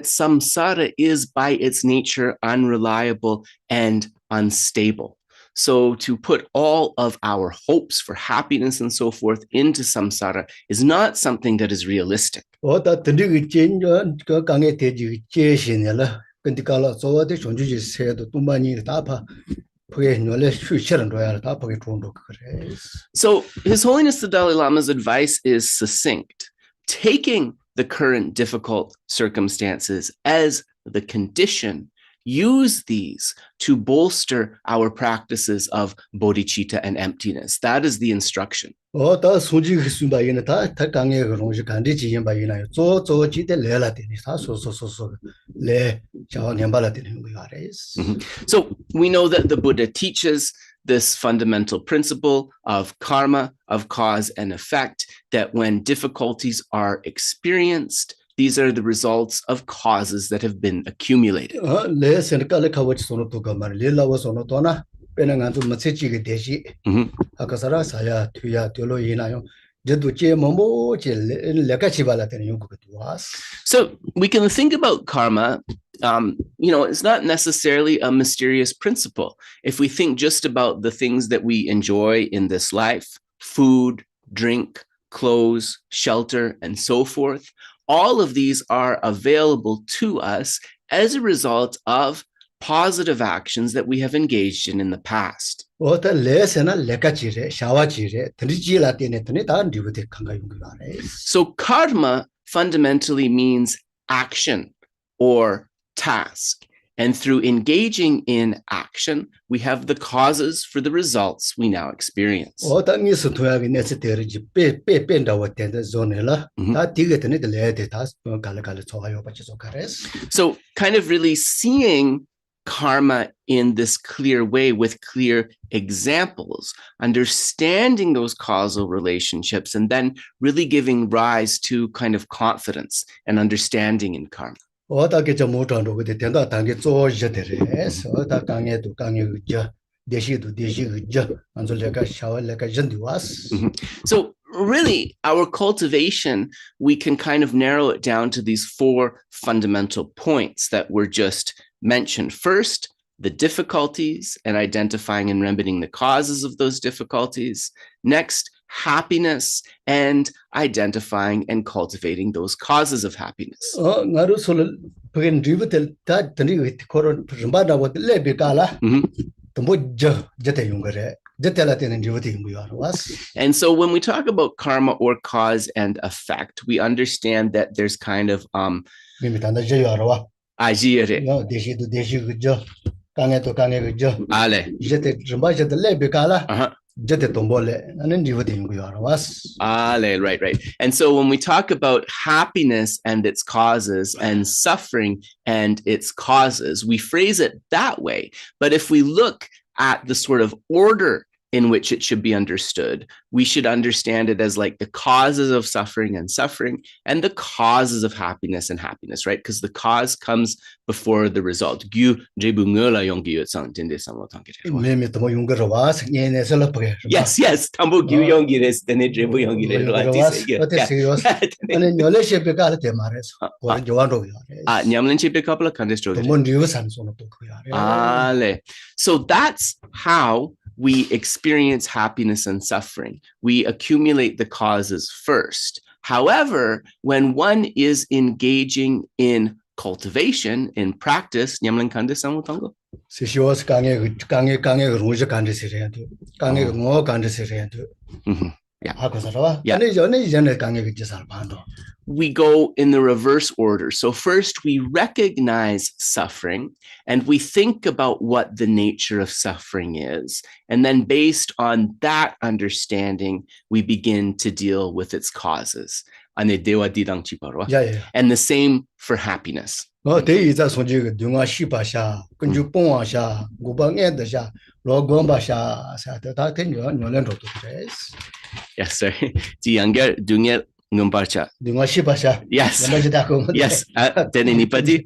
Samsara is by its nature unreliable and unstable. So to put all of our hopes for happiness and so forth into samsara is not something that is realistic. So His Holiness the Dalai Lama's advice is succinct, taking the current difficult circumstances as the condition, use these to bolster our practices of bodhicitta and emptiness. That is the instruction. So we know that the Buddha teaches this fundamental principle of karma, of cause and effect, that when difficulties are experienced, these are the results of causes that have been accumulated. So we can think about karma, it's not necessarily a mysterious principle. If we think just about the things that we enjoy in this life, food, drink, clothes, shelter, and so forth, all of these are available to us as a result of positive actions that we have engaged in the past. So karma fundamentally means action or task. And through engaging in action, we have the causes for the results we now experience. So kind of really seeing karma in this clear way with clear examples, understanding those causal relationships, and then really giving rise to kind of confidence and understanding in karma. So really, our cultivation, we can kind of narrow it down to these four fundamental points that were just mentioned. First, the difficulties and identifying and remedying the causes of those difficulties. Next, happiness and identifying and cultivating those causes of happiness. And so when we talk about karma or cause and effect, we understand that there's kind of agire. Right. And so when we talk about happiness and its causes and suffering and its causes, we phrase it that way. But if we look at the sort of order in which it should be understood, we should understand it as like the causes of suffering and the causes of happiness and happiness, right? Because the cause comes before the result. Yes. So that's how we experience happiness and suffering. We accumulate the causes first. However, when one is engaging in cultivation, in practice, we go in the reverse order. So first we recognize suffering and we think about what the nature of suffering is. And then based on that understanding, we begin to deal with its causes. And the same for happiness. Yes, sir. Ngumparcha. Yes. Yes. Tenenipati.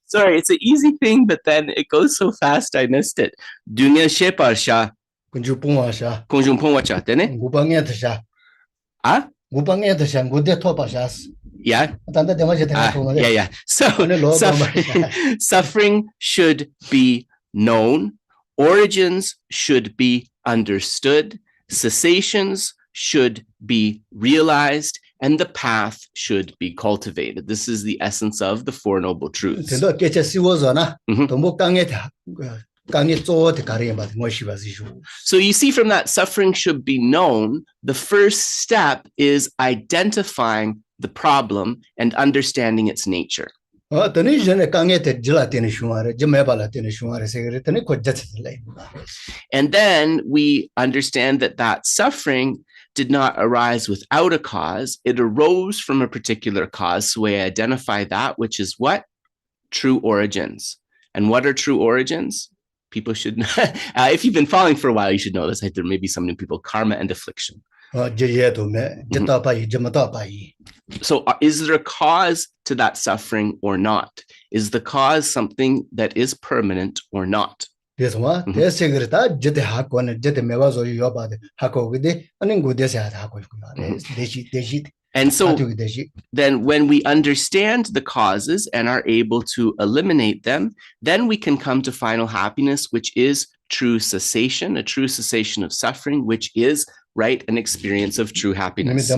Sorry, it's an easy thing, but then it goes so fast I missed it. Dunya shepar sha. Kunjupungwa sha. Konjumpongwa cha, tene? Gupangeta sha. Ah? Gupangeta sha. Gude topa shas. Yeah. Yeah. So suffering should be known. Origins should be understood. Cessations should be realized. And the path should be cultivated. This is the essence of the Four Noble Truths. So you see from that, suffering should be known. The first step is identifying the problem and understanding its nature. And then we understand that suffering did not arise without a cause. It arose from a particular cause. So we identify that, which is what? True origins. And what are true origins? People should know. If you've been following for a while, you should know this. There may be some new people. Karma and affliction. So is there a cause to that suffering or not? Is the cause something that is permanent or not? And so then when we understand the causes and are able to eliminate them, then we can come to final happiness, which is true cessation, a true cessation of suffering, which is right an experience of true happiness. Yeah.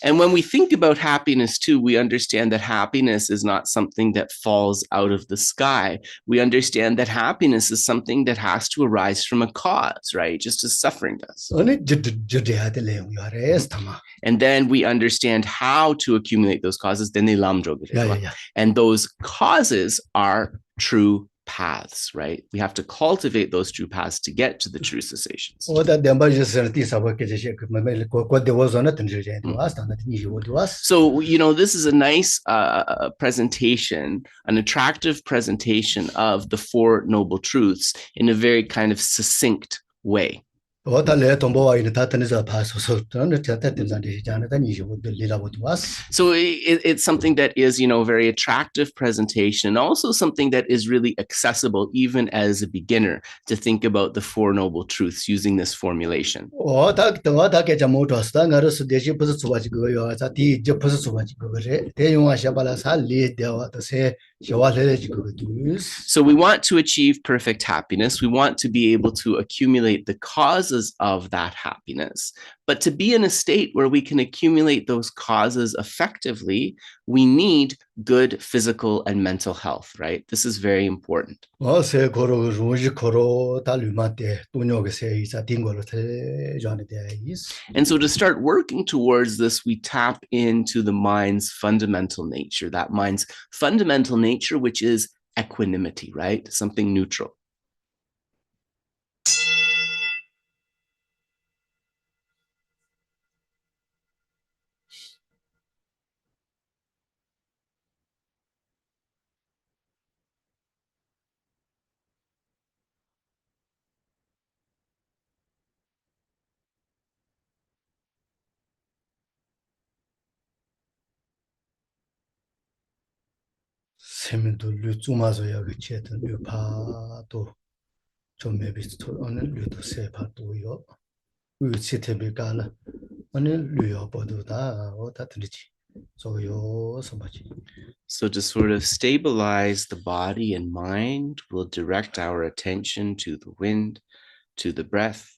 And when we think about happiness too, we understand that happiness is not something that falls out of the sky. We understand that happiness is something that has to arise from a cause, right? Just as suffering does. And then we understand how to accumulate those causes. And those causes are true paths, right? We have to cultivate those true paths to get to the true cessations. So, this is a nice presentation, an attractive presentation of the Four Noble Truths in a very kind of succinct way. So it's something that is, very attractive presentation, also something that is really accessible even as a beginner to think about the Four Noble Truths using this formulation. So we want to achieve perfect happiness. We want to be able to accumulate the causes of that happiness. But to be in a state where we can accumulate those causes effectively, we need good physical and mental health, right? This is very important. And so to start working towards this, we tap into the mind's fundamental nature, that mind's fundamental nature, which is equanimity, right? Something neutral. So to sort of stabilize the body and mind, we'll direct our attention to the wind, to the breath.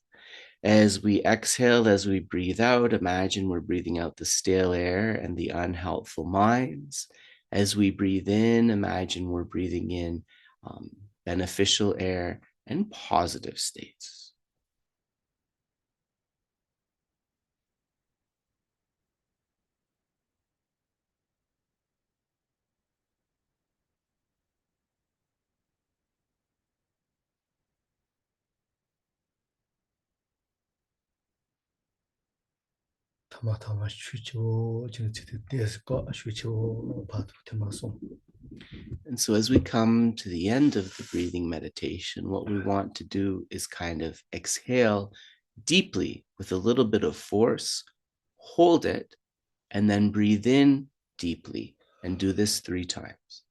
As we exhale, as we breathe out, imagine we're breathing out the stale air and the unhelpful minds. As we breathe in, imagine we're breathing in beneficial air and positive states. And so as we come to the end of the breathing meditation, what we want to do is kind of exhale deeply with a little bit of force, hold it, and then breathe in deeply and do this 3 times.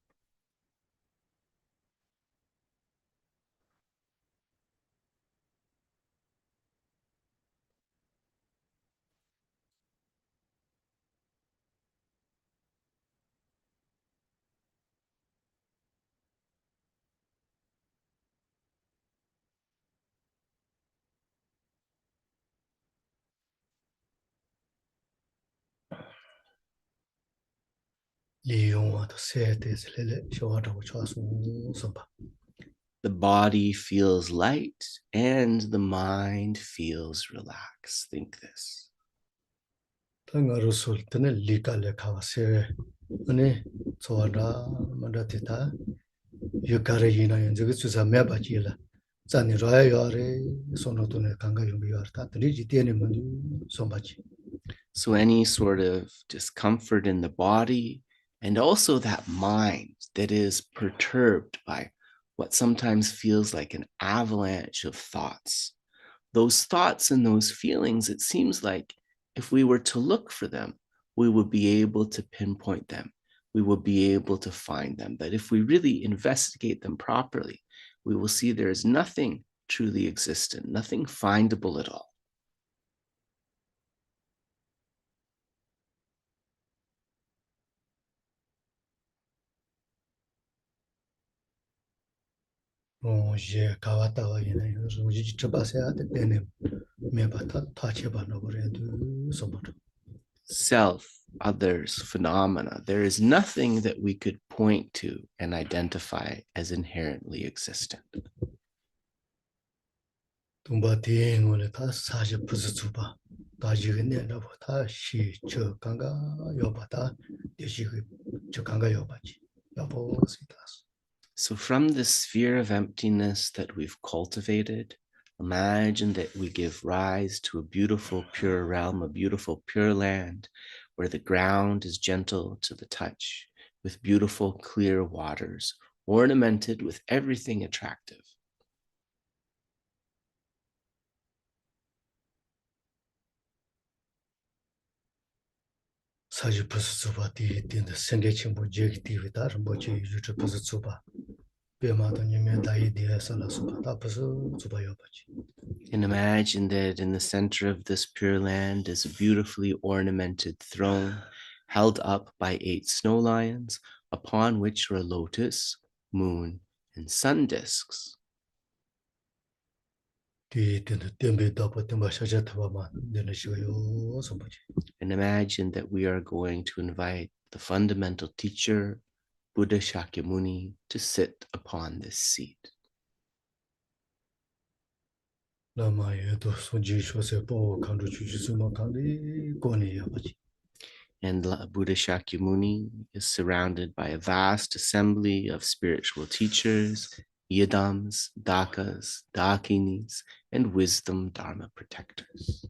The body feels light and the mind feels relaxed. Think this. So any sort of discomfort in the body and also that mind that is perturbed by what sometimes feels like an avalanche of thoughts. Those thoughts and those feelings, it seems like if we were to look for them, we would be able to pinpoint them. We would be able to find them. But if we really investigate them properly, we will see there is nothing truly existent, nothing findable at all. Self, others, phenomena, there is nothing that we could point to and identify as inherently existent. So from the sphere of emptiness that we've cultivated, imagine that we give rise to a beautiful, pure realm, a beautiful, pure land, where the ground is gentle to the touch, with beautiful, clear waters, ornamented with everything attractive. And imagine that in the center of this pure land is a beautifully ornamented throne held up by 8 snow lions, upon which are a lotus, moon, and sun discs. And imagine that we are going to invite the fundamental teacher, Buddha Shakyamuni, to sit upon this seat. And Buddha Shakyamuni is surrounded by a vast assembly of spiritual teachers, yidams, dakas, dakinis, and wisdom dharma protectors.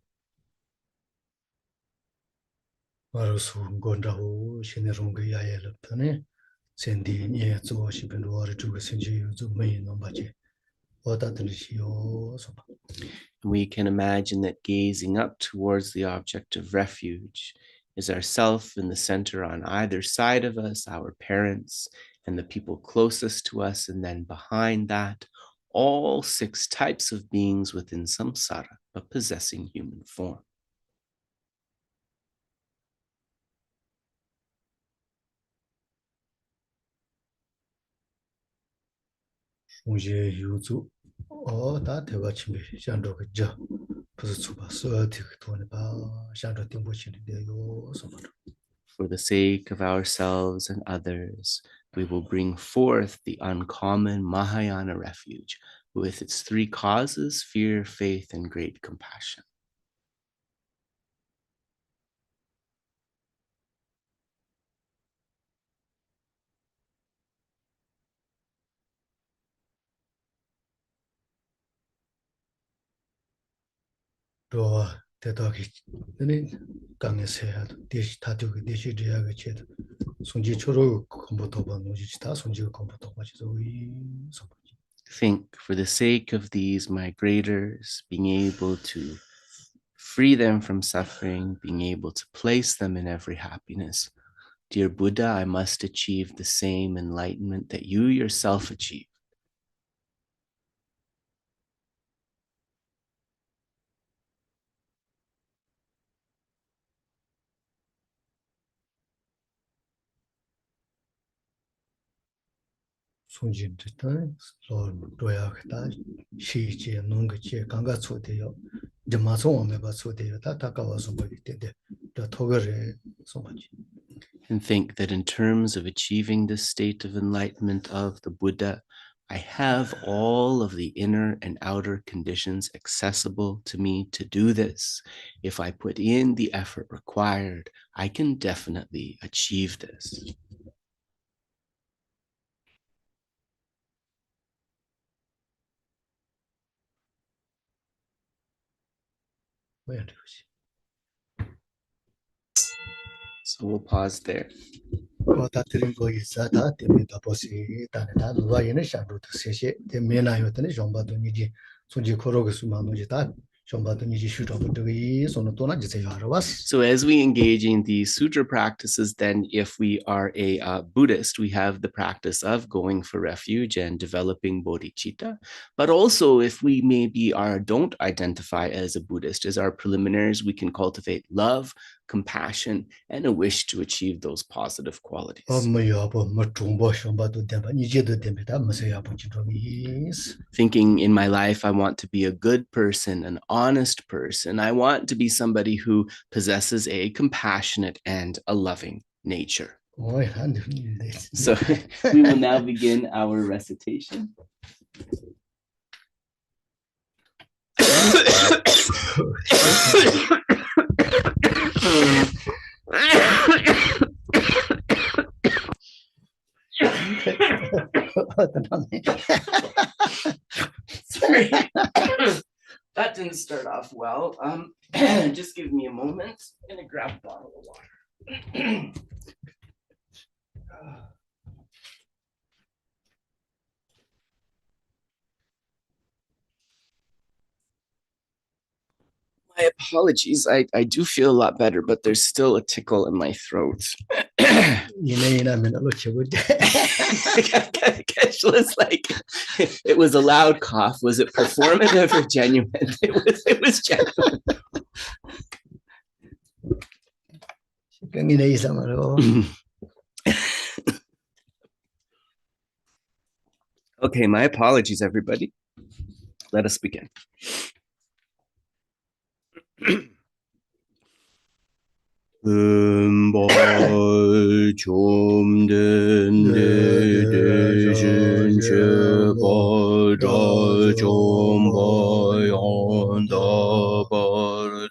We can imagine that gazing up towards the object of refuge is ourself in the center on either side of us, our parents, and the people closest to us, and then behind that, all 6 types of beings within samsara, but possessing human form. For the sake of ourselves and others, we will bring forth the uncommon Mahāyāna refuge with its 3 causes: fear, faith, and great compassion. Think, for the sake of these migrators, being able to free them from suffering, being able to place them in every happiness. Dear Buddha, I must achieve the same enlightenment that you yourself achieved. And think that in terms of achieving this state of enlightenment of the Buddha, I have all of the inner and outer conditions accessible to me to do this. If I put in the effort required, I can definitely achieve this. So we'll pause there. So as we engage in these sutra practices, then if we are a Buddhist, we have the practice of going for refuge and developing bodhicitta. But also if we maybe don't identify as a Buddhist, as our preliminaries, we can cultivate love, compassion, and a wish to achieve those positive qualities. Thinking in my life, I want to be a good person, an honest person. I want to be somebody who possesses a compassionate and a loving nature. So we will now begin our recitation. Sorry, that didn't start off well. Just give me a moment. I'm gonna grab a bottle of water. My apologies. I do feel a lot better, but there's still a tickle in my throat. Geshe like, it was a loud cough. Was it performative or genuine? It was genuine. Okay, my apologies, everybody. Let us begin. Chom den de jin che ba da chom ba yon da ba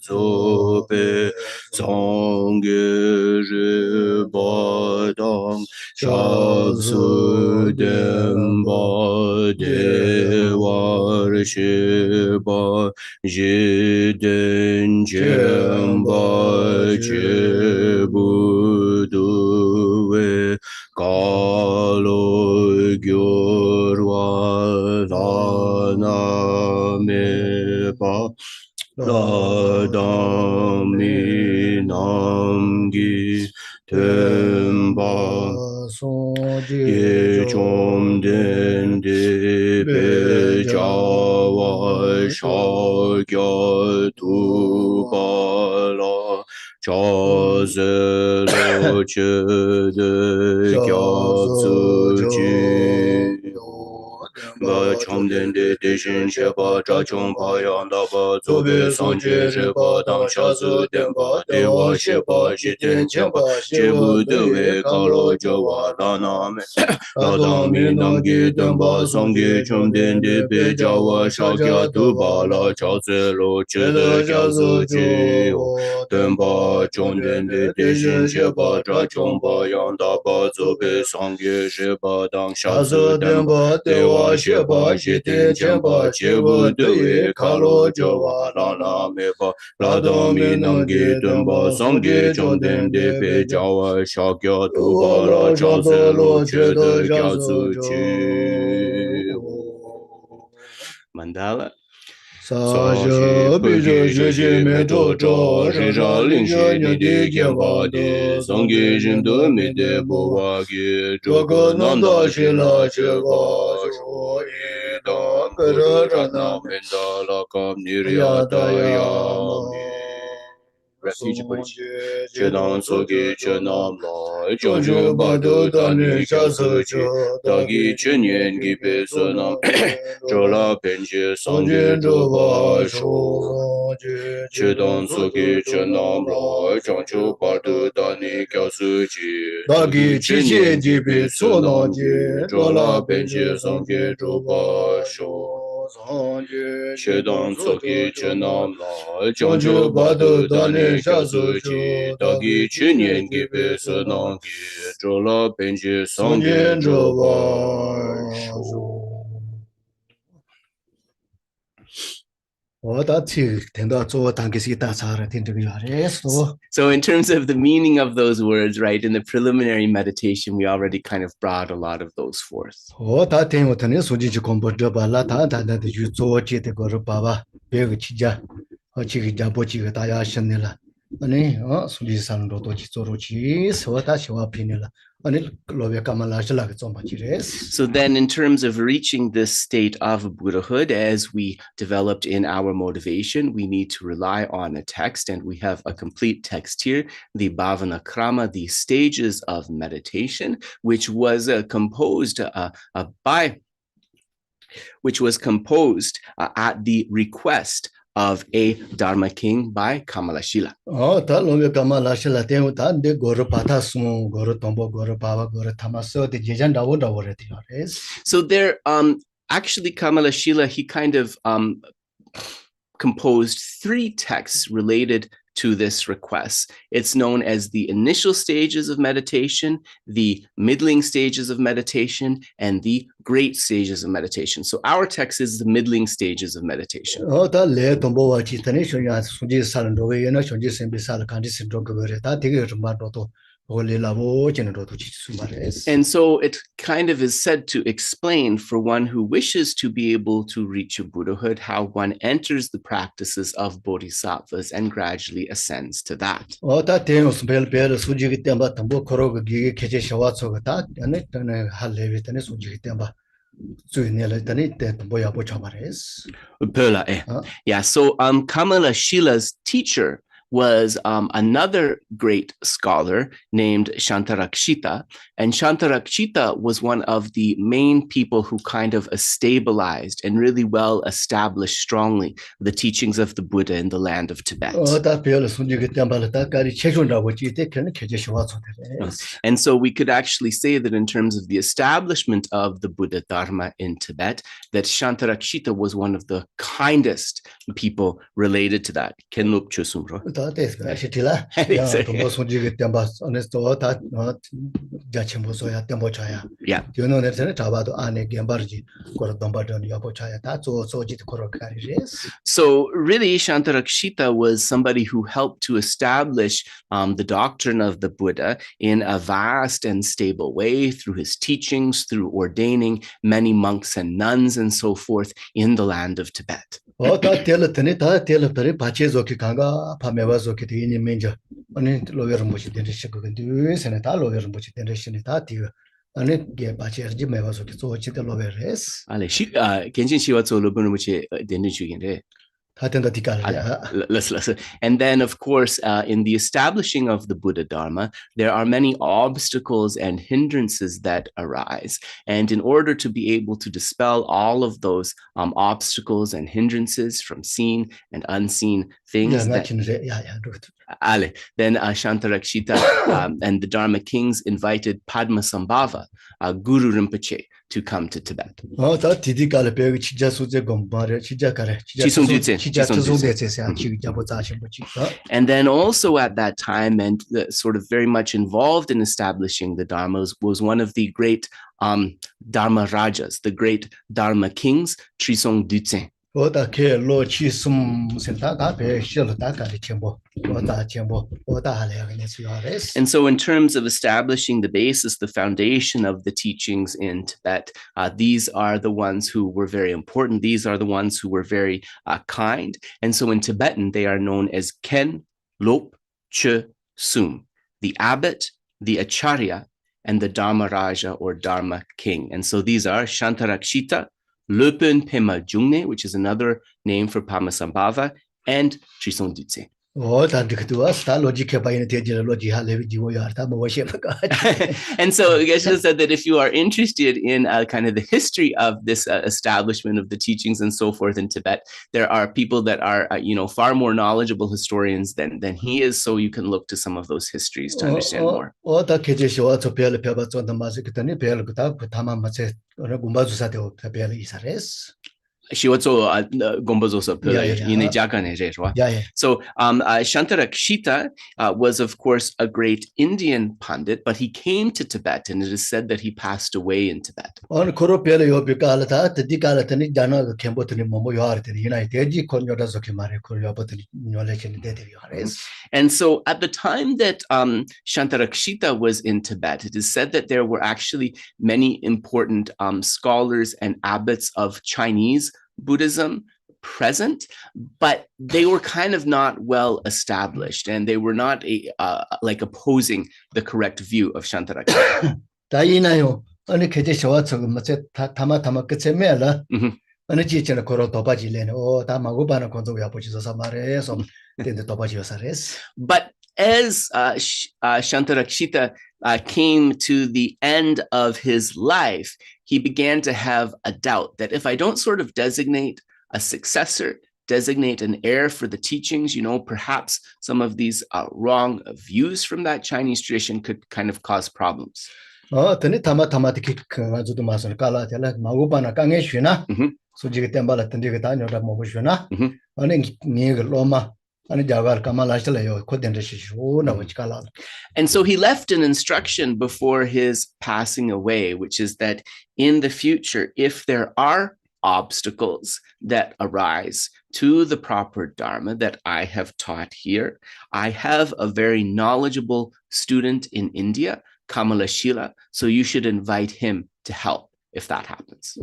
zo be song ge ba dang sha su den ba de war she ba ji den jem ba che bu du we ka lo gyur wa la na me pa la da mi nam gi tem ba ye chom den de pe ja wa sha gya tu ba la cha ze lo che de kya zu ji ba chom den de shin she ba cha chom pa yan da ba zo be sang je she ba dang sha zu den ba de wa she ba shi den chen ba che bu de we ka lo jo wa la na me la dang mi nam gi den ba song gi chom den de be ja wa sha kya tu ba la cha ze lo che de kya zu ji den ba chom den de shin she ba cha chom pa yan da ba zo be sang ge she ba dang sha zu den ba de wa she ba pa shi ten chen pa che bu de we ka lo jo wa la la me pa la do mi nam ge dun ba song ge chong den de pe ja wa sha kya tu ba la cha se lo che de kya su chi Mandala. sa je bi je je je me to cho shi ra lin shi ni de kien ba de song ge jin de me de bo wa ge zhe ge nan da shi la che ga shu yi da ge re ra na men da la kam ni ri ya da ya mi refuge che dan so ge che nam la chong ju ba de da ni sha se chi da gi chen yen gi pe so nam zhe la pen je sang je zhe ba shu che dan so ge che nam la chong ju ba de da ni kya se chi da gi chen yen gi pe so nam je zhe la pen je sang je zhe ba shu che dan so ge che nam la chong ju ba de da ni kya se chi da gi chen yen gi pe so nam ge zhe la pen je sang je zhe ba shu So in terms of the meaning of those words, right, in the preliminary meditation, we already kind of brought a lot of those forth. So then in terms of reaching this state of Buddhahood, as we developed in our motivation, we need to rely on a text, and we have a complete text here, the Bhāvanākrama, the stages of meditation, which was composed at the request of a Dharma king by Kamalashila. So there, actually, Kamalashila, he kind of composed 3 texts related to this request. It's known as the initial stages of meditation, the middling stages of meditation, and the great stages of meditation. So our text is the middling stages of meditation. And so it kind of is said to explain for one who wishes to be able to reach a Buddhahood, how one enters the practices of bodhisattvas and gradually ascends to that. Yeah, so Kamalashila's teacher was another great scholar named Śāntarakṣita, and Śāntarakṣita was one of the main people who kind of stabilized and really well established strongly the teachings of the Buddha in the land of Tibet. And so we could actually say that in terms of the establishment of the Buddha Dharma in Tibet, that Śāntarakṣita was one of the kindest people related to that. Yeah. So really, Śāntarakṣita was somebody who helped to establish the doctrine of the Buddha in a vast and stable way through his teachings, through ordaining many monks and nuns and so forth in the land of Tibet. And then, of course, in the establishing of the Buddha Dharma, there are many obstacles and hindrances that arise. And in order to be able to dispel all of those obstacles and hindrances from seen and unseen things Yeah, that then Śāntarakṣita and the Dharma kings invited Padmasambhava, Guru Rinpoche, to come to Tibet. Trisong Deutsen. And then also at that time, and sort of very much involved in establishing the Dharmas, was one of the great Dharma Rajas, the great Dharma kings, Trisong Deutsen. And so in terms of establishing the basis, the foundation of the teachings in Tibet, these are the ones who were very important. These are the ones who were very kind. And so in Tibetan, they are known as Ken, Lop, Che, Sum, the abbot, the acharya, and the Dharma Raja or Dharma king. And so these are Śāntarakṣita, Löpen Pema Jungne, which is another name for Padmasambhava, and Trisong Deutsen. And so Geshe said that if you are interested in kind of the history of this establishment of the teachings and so forth in Tibet, there are people that are far more knowledgeable historians than he is, so you can look to some of those histories to understand more. So Śāntarakṣita was, of course, a great Indian Pandit, but he came to Tibet, and it is said that he passed away in Tibet. And so at the time that Śāntarakṣita was in Tibet, it is said that there were actually many important scholars and abbots of Chinese Buddhism present, but they were kind of not well established, and they were not like opposing the correct view of Śāntarakṣita. But as Śāntarakṣita came to the end of his life, he began to have a doubt that if I don't sort of designate a successor, designate an heir for the teachings, perhaps some of these wrong views from that Chinese tradition could kind of cause problems. And so he left an instruction before his passing away, which is that in the future, if there are obstacles that arise to the proper Dharma that I have taught here, I have a very knowledgeable student in India, Kamalashila, so you should invite him to help if that happens.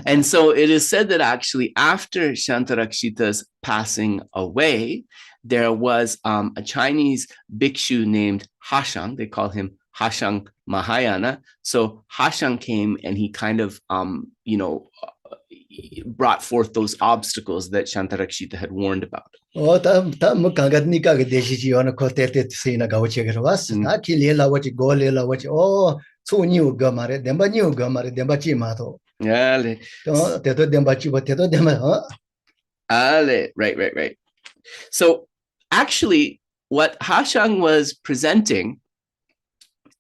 And so it is said that actually after Śāntarakṣita's passing away, there was a Chinese bhikshu named Hashang. They call him Hashang Mahāyāna. So Hashang came and he kind of, brought forth those obstacles that Śāntarakṣita had warned about. Right. So actually, what Hashang was presenting,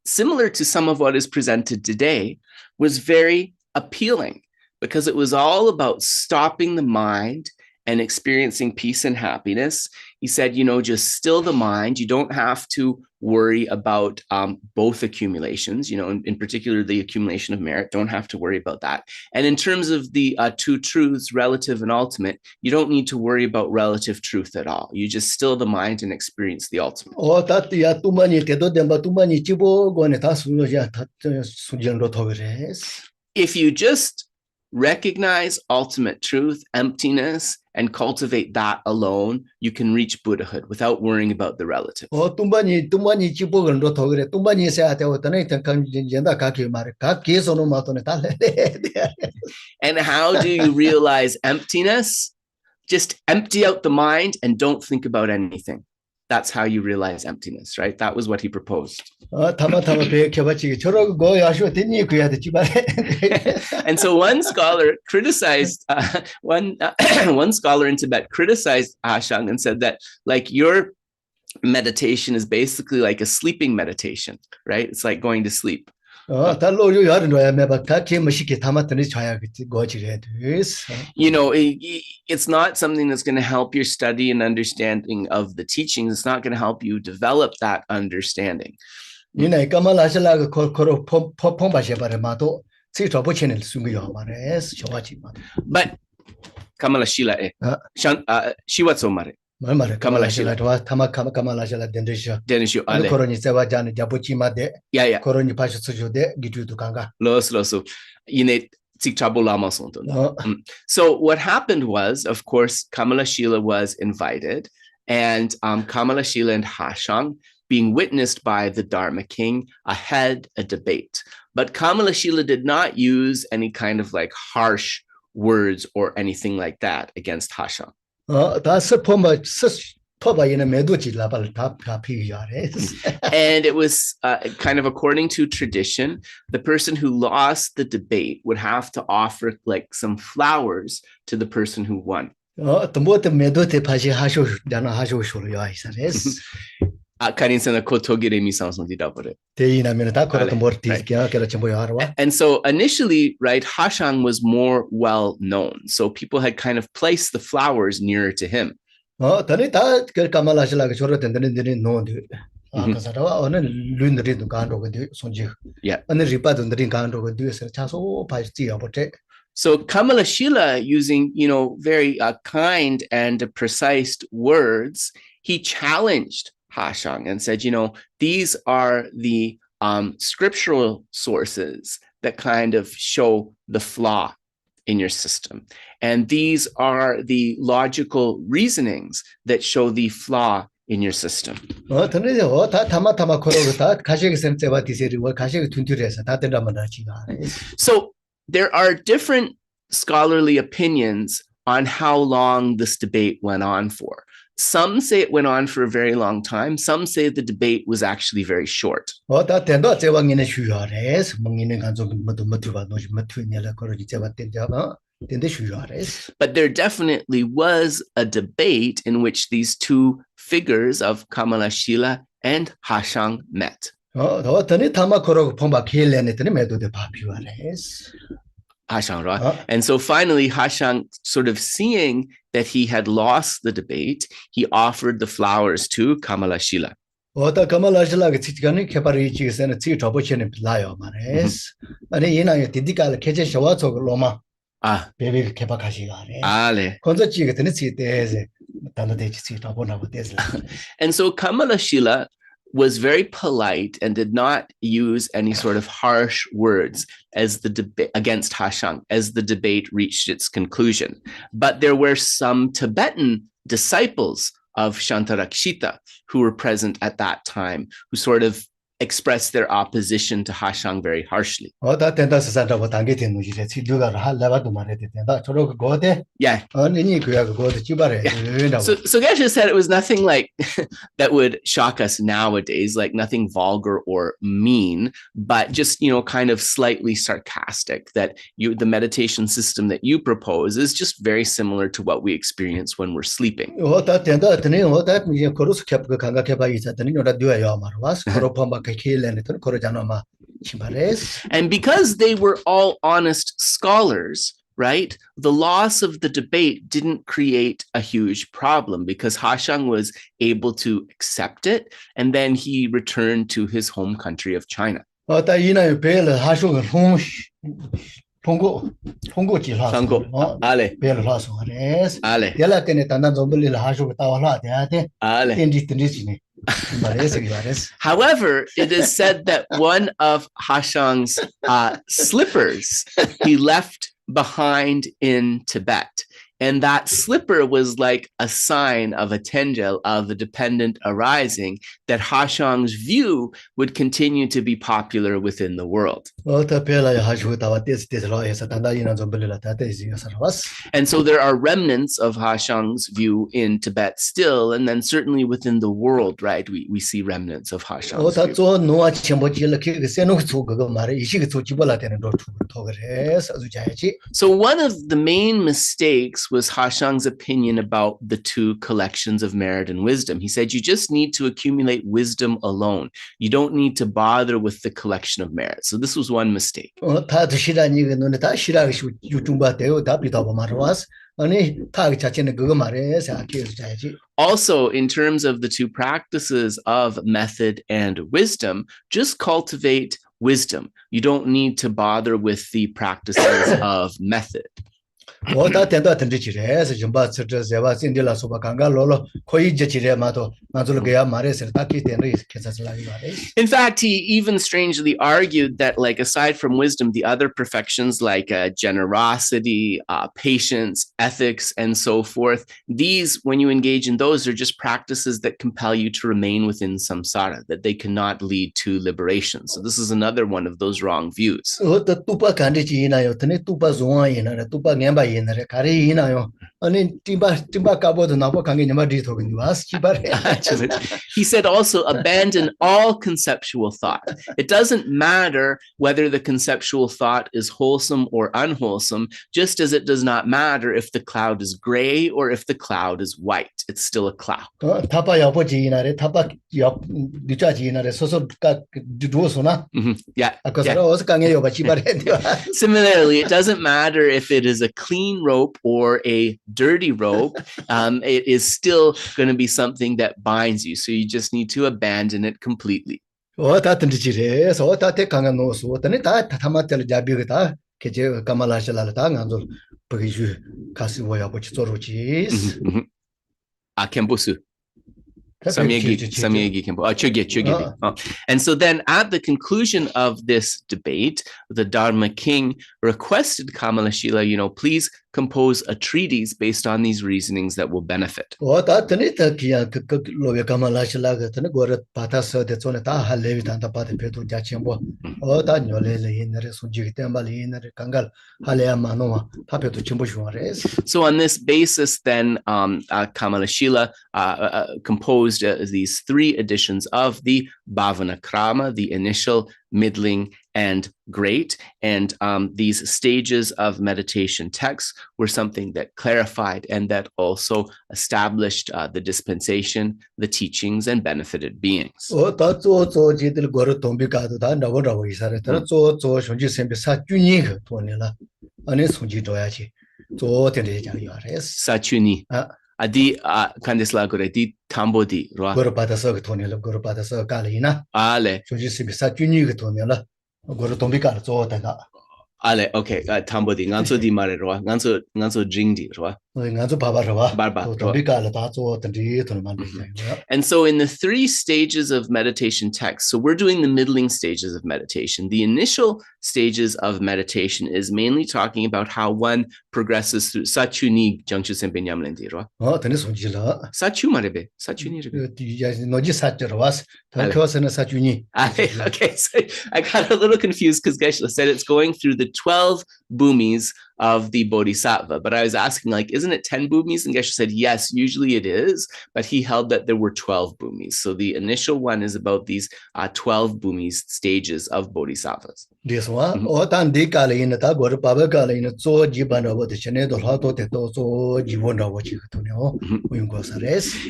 similar to some of what is presented today, was very appealing, because it was all about stopping the mind and experiencing peace and happiness. He said, just still the mind. You don't have to worry about both accumulations, in particular, the accumulation of merit. Don't have to worry about that. And in terms of the two truths, relative and ultimate, you don't need to worry about relative truth at all. You just still the mind and experience the ultimate. If you just recognize ultimate truth, emptiness, and cultivate that alone, you can reach Buddhahood without worrying about the relative. And how do you realize emptiness? Just empty out the mind and don't think about anything. that's how you realize emptiness, right? That was what he proposed. And so one scholar criticized, one scholar in Tibet criticized Hashang and said that like your meditation is basically like a sleeping meditation, right? It's like going to sleep. You know, it's not something that's going to help your study and understanding of the teachings. It's not going to help you develop that understanding. But Kamalashila Shiwatsomare. Kamalashila So what happened was, of course, Kamalashila was invited, and Kamalashila and Hashang being witnessed by the Dharma king had a debate. But Kamalashila did not use any kind of like harsh words or anything like that against Hashang. And it was kind of according to tradition, the person who lost the debate would have to offer like some flowers to the person who won. And so initially, right, Hashang was more well known. So people had kind of placed the flowers nearer to him. Yeah. So Kamalashila, using, you know, very kind and precise words, he challenged Hashang and said, you know, these are the scriptural sources that kind of show the flaw in your system. And these are the logical reasonings that show the flaw in your system. So there are different scholarly opinions on how long this debate went on for. Some say it went on for a very long time. Some say the debate was actually very short. But there definitely was a debate in which these two figures of Kamalashila and Hashang met. Hashang, right? And so finally, Hashang, sort of seeing that he had lost the debate, he offered the flowers to Kamalashila. And so Kamalashila was very polite and did not use any sort of harsh words as the debate against Hashang as the debate reached its conclusion. But there were some Tibetan disciples of Śāntarakṣita who were present at that time, who sort of expressed their opposition to Hashang very harshly. Yeah. So Geshe said it was nothing like that would shock us nowadays, like nothing vulgar or mean, but just, you know, kind of slightly sarcastic, that the meditation system that you propose is just very similar to what we experience when we're sleeping. And because they were all honest scholars, right, the loss of the debate didn't create a huge problem because Hashang was able to accept it, and then he returned to his home country of China. However, it is said that one of Hashang's slippers he left behind in Tibet. And that slipper was like a sign of a tenjel, of a dependent arising, that Hashang's view would continue to be popular within the world. And so there are remnants of Hashang's view in Tibet still, and then certainly within the world, right? We see remnants of Hashang's view. So one of the main mistakes was Hashang's opinion about the two collections of merit and wisdom. He said, you just need to accumulate wisdom alone. You don't need to bother with the collection of merit. So this was one mistake. Also, in terms of the two practices of method and wisdom, just cultivate wisdom. You don't need to bother with the practices of method. In fact, he even strangely argued that, like, aside from wisdom, the other perfections like generosity, patience, ethics, and so forth, these, when you engage in those, are just practices that compel you to remain within samsara, that they cannot lead to liberation. So this is another one of those wrong views. He said also, abandon all conceptual thought. It doesn't matter whether the conceptual thought is wholesome or unwholesome, just as it does not matter if the cloud is gray or if the cloud is white. It's still a cloud. Yeah. Similarly, it doesn't matter if it is a clean rope or a dirty rope. It is still going to be something that binds you. So you just need to abandon it completely. Kemposu. And so then at the conclusion of this debate, the Dharma king requested Kamalashila, please compose a treatise based on these reasonings that will benefit. So on this basis, then Kamalashila composed these three editions of the Bhāvanākrama, the initial, middling, and great. And these stages of meditation texts were something that clarified and that also established the dispensation, the teachings, and benefited beings. Sachuni. Adi kandisla gore di tambodi roa. Guru pada sa gtonela, guru pada sa kalina. Ale. Shoji sibi sa chuni gtonela. Guru tombi kar zo tena. Ale, okay, tambodi nganso di mare roa, nganso jingdi roa. Nganso baba roa. Barba. Tombi kar ta zo tendri tonman. And so in the three stages of meditation texts, so we're doing the middling stages of meditation. The initial stages of meditation is mainly talking about how one progresses through Sachuni Jangchu Sempe Nyamlendi roa. Oh, tenis unjila. Sachu marebe, Sachuni rebe. Noji sacharoas. Tankosena Sachuni. Okay, so I got a little confused because Geshe said it's going through the 12 bhumis of the Bodhisattva, but I was asking, like, isn't it 10 bhumis? And Geshe said, yes, usually it is, but he held that there were 12 bhumis. So the initial one is about these 12 bhumis, stages of Bodhisattvas. This one, or Tandi Kalina, Tagor Paba Kalina, so Jiban over the Chenedo Hato, so Jivona, what you know,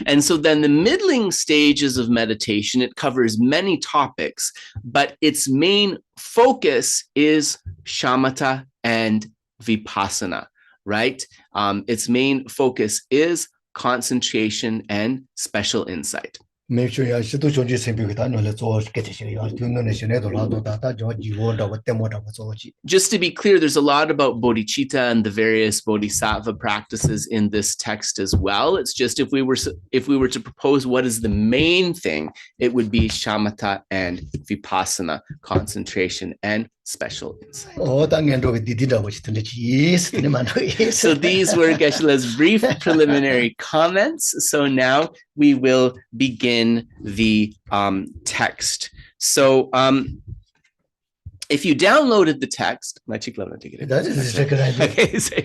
And so then the middling stages of meditation, it covers many topics, but its main focus is shamatha and vipaśyanā, right? Its main focus is concentration and special insight. Just to be clear, there's a lot about bodhicitta and the various bodhisattva practices in this text as well. It's just if we were to propose what is the main thing, it would be shamatha and vipaśyanā, concentration and special insight. Oh, 당연 로 디디다 보시던데 지스 되는 So these were Geshe-la's brief preliminary comments. So now we will begin the text. So if you downloaded the text, my chick love to get it. Okay, so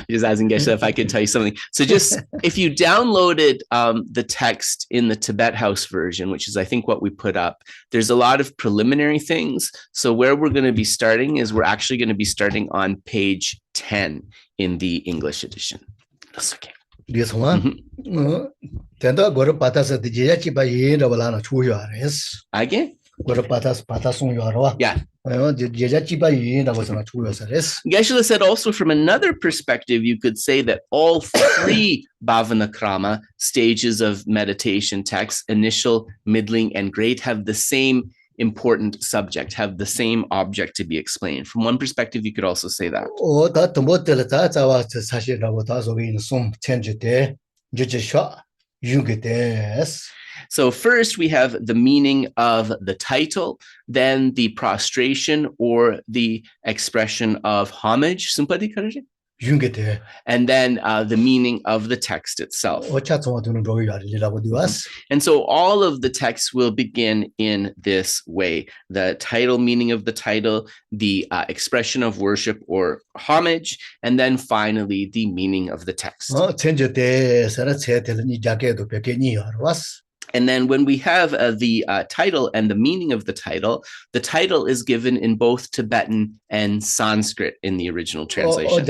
just asking Geshe if I could tell you something. So just if you downloaded the text in the Tibet House version, which is I think what we put up, there's a lot of preliminary things. So where we're going to be starting is we're actually going to be starting on page 10 in the English edition. That's okay. This one. Tenda gora patas de jechi ba yenda wala na chu yo res. Again? Gora patasung yo ro. Yeah. Geshe said also from another perspective, you could say that all three Bhāvanākrama stages of meditation texts, initial, middling, and great, have the same important subject, have the same object to be explained. From one perspective, you could also say that. So first we have the meaning of the title, then the prostration or the expression of homage, and then the meaning of the text itself. And so all of the texts will begin in this way: the title, meaning of the title, the expression of worship or homage, and then finally the meaning of the text. And then when we have the title and the meaning of the title is given in both Tibetan and Sanskrit in the original translation.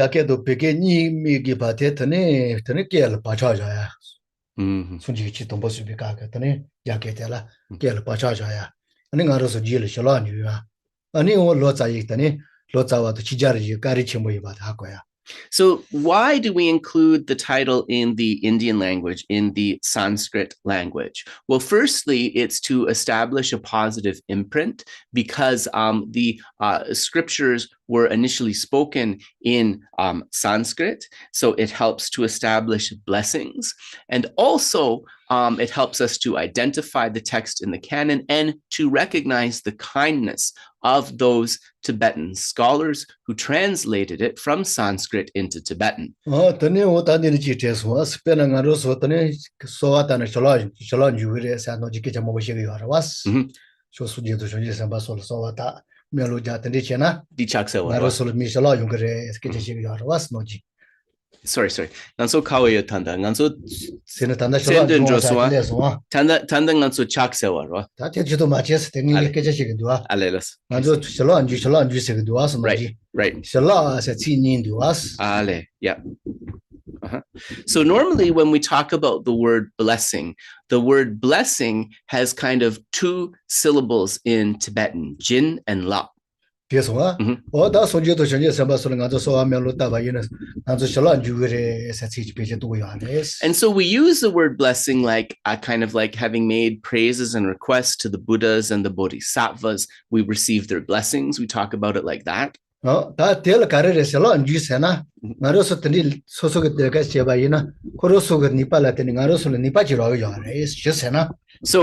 So why do we include the title in the Indian language, in the Sanskrit language? Well, firstly, it's to establish a positive imprint because the scriptures were initially spoken in Sanskrit. So it helps to establish blessings. And also, it helps us to identify the text in the canon and to recognize the kindness of those Tibetan scholars who translated it from Sanskrit into Tibetan. Sorry. Nganso kawayo tanda. Nganso senden joswa. Tanda nganso chaksewa ro. Alelas. Right. Ale. Yeah. So normally when we talk about the word blessing has kind of two syllables in Tibetan, jin and lap. And so we use the word blessing like kind of like having made praises and requests to the Buddhas and the Bodhisattvas. We receive their blessings. We talk about it like that. So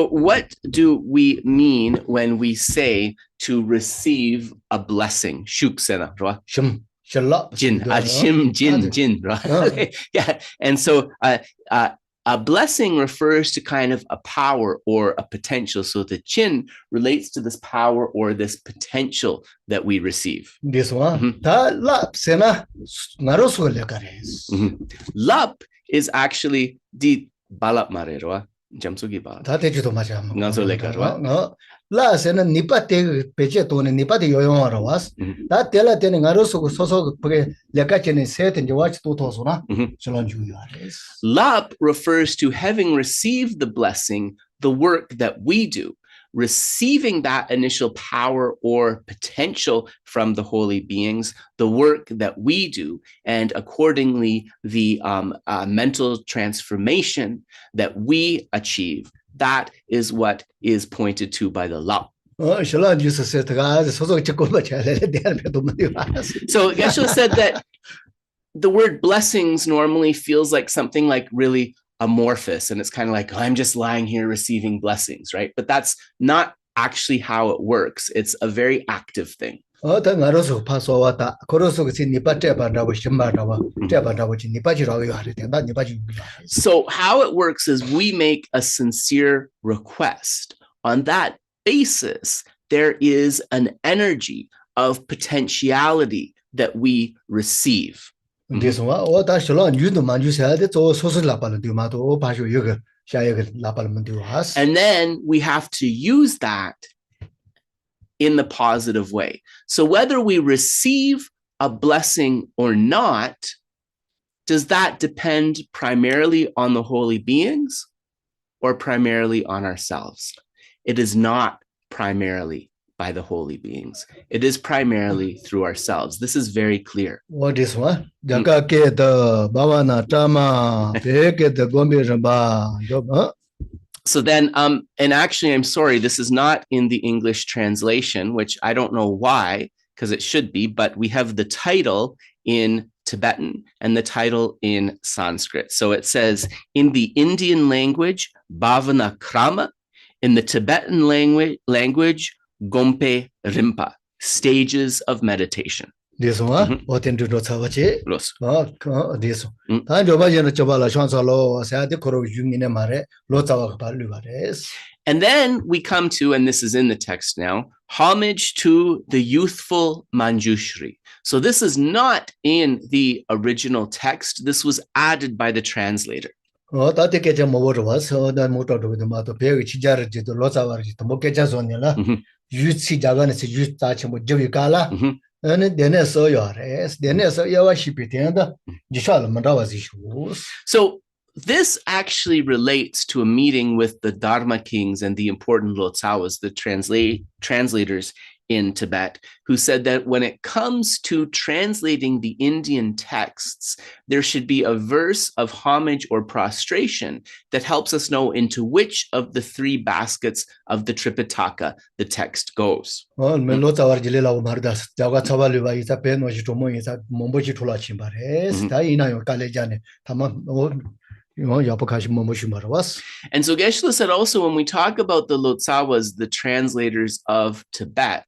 what do we mean when we say to receive a blessing? Shuksena, right? Jin, right? Yeah. And so a blessing refers to kind of a power or a potential. So the chin relates to this power or this potential that we receive. This one, Lap is actually the balap marero. Jamsugi ba. Nganso lekar. La sena nipate peche tone nipate yoyon rawas. That tela tene ngaroso soso lekachene set and watch to tosona. Lap refers to having received the blessing, the work that we do, receiving that initial power or potential from the holy beings, the work that we do, and accordingly the mental transformation that we achieve. That is what is pointed to by the lap. So Geshe said that the word blessings normally feels like something like really amorphous, and it's kind of like, oh, I'm just lying here receiving blessings, right? But that's not actually how it works. It's a very active thing. 다 나로서 파소와다 거로서 그 니빠 째바다고 심바다와 째바다고 니빠지라고 하래 된다 니빠지. So how it works is we make a sincere request. On that basis, there is an energy of potentiality that we receive. 그래서 와다 실로 유도 만주셔야 돼. 저 소설 나발은 뒤마도 봐줘 여기 샤여기 나발은 뒤와스. And then we have to use that in the positive way. So whether we receive a blessing or not, does that depend primarily on the holy beings or primarily on ourselves? It is not primarily by the holy beings. It is primarily through ourselves. This is very clear. What is one? Jaka the Bhāvanākrama, Beke the Gombe. So then, and actually, I'm sorry, this is not in the English translation, which I don't know why, because it should be, but we have the title in Tibetan and the title in Sanskrit. So it says in the Indian language, Bhāvanākrama, in the Tibetan language, Gampopa Rinpa, stages of meditation. This one, what in do not have a chair? Yes. This one. And your Bajan Chabala Shansalo, Sadikoro, Junginamare, Lotava Paluares. And then we come to, and this is in the text now, homage to the youthful Manjushri. So this is not in the original text. This was added by the translator. That the Ketcham was the motor with the Mato Perry Chijarji, the Lotavari, the Mokechazonilla, you see Jaganis, you touch him with Jovikala. And then I saw your rest, then I saw your ship and Jishalamadawas issues. So this actually relates to a meeting with the Dharma kings and the important Lotsawas, the translators in Tibet, who said that when it comes to translating the Indian texts, there should be a verse of homage or prostration that helps us know into which of the three baskets of the Tripitaka the text goes. And so Geshe said also, when we talk about the Lotsawas, the translators of Tibet,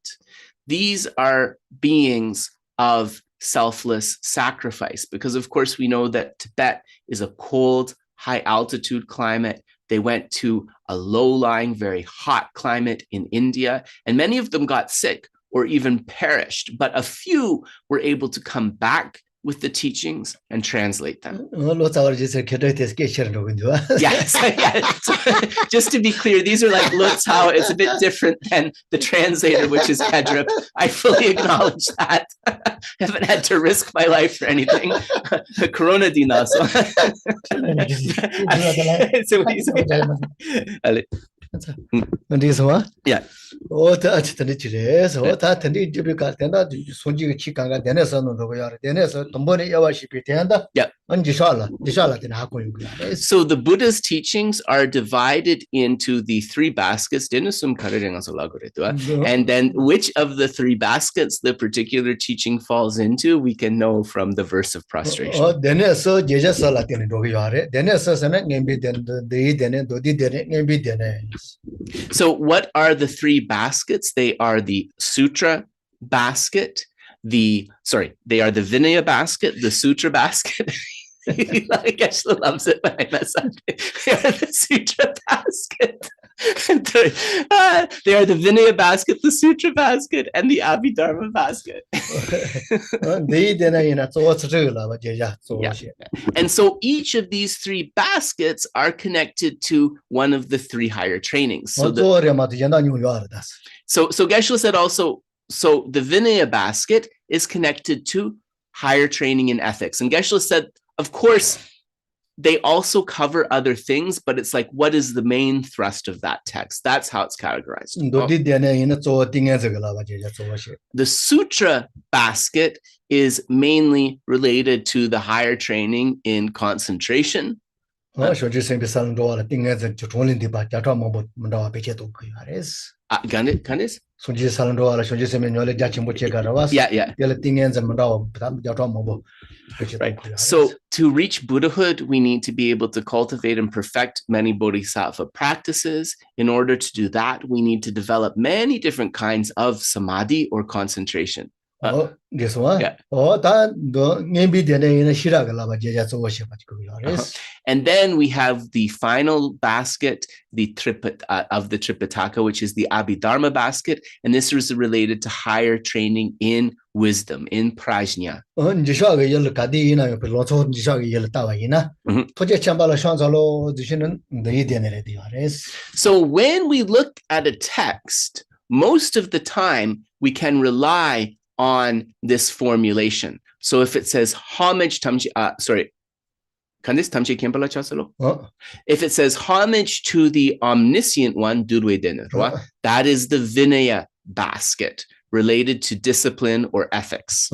these are beings of selfless sacrifice, because of course we know that Tibet is a cold, high altitude climate. They went to a low-lying, very hot climate in India, and many of them got sick or even perished, but a few were able to come back with the teachings and translate them. Yes, So, just to be clear, these are like Lotsawa. It's a bit different than the translator, which is Kedrup. I fully acknowledge that. I haven't had to risk my life for anything. The Corona Dinaso. And this one? Yeah. Oh, that's the Nichires, or that and the Jibica Tenda, Sunji Chikanga, Denison, Denison, Tomboni Yawashipitenda, yeah, and Jishala in Haku. So the Buddha's teachings are divided into the three baskets, and then which of the three baskets the particular teaching falls into, we can know from the verse of prostration. Oh, Deneso, Jejasala, Deneso, So what are the three baskets? They are the sutra basket, they are the Vinaya basket, the sutra basket. I guess she loves it when I mess up. They are the sutra basket. They are the Vinaya basket, the sutra basket, and the Abhidharma basket. And so each of these three baskets are connected to one of the three higher trainings. So Geshe said also, so the Vinaya basket is connected to higher training in ethics. And Geshe said, of course, they also cover other things, but it's like, what is the main thrust of that text? That's how it's categorized. The sutra basket is mainly related to the higher training in concentration. Right. So to reach Buddhahood, we need to be able to cultivate and perfect many bodhisattva practices. In order to do that, we need to develop many different kinds of samadhi or concentration. This one? Yeah. And then we have the final basket, of the Tripitaka, which is the Abhidharma basket. And this is related to higher training in wisdom, in prajna. So when we look at a text, most of the time we can rely on this formulation. So if it says homage if it says homage to the omniscient one, that is the Vinaya basket related to discipline or ethics.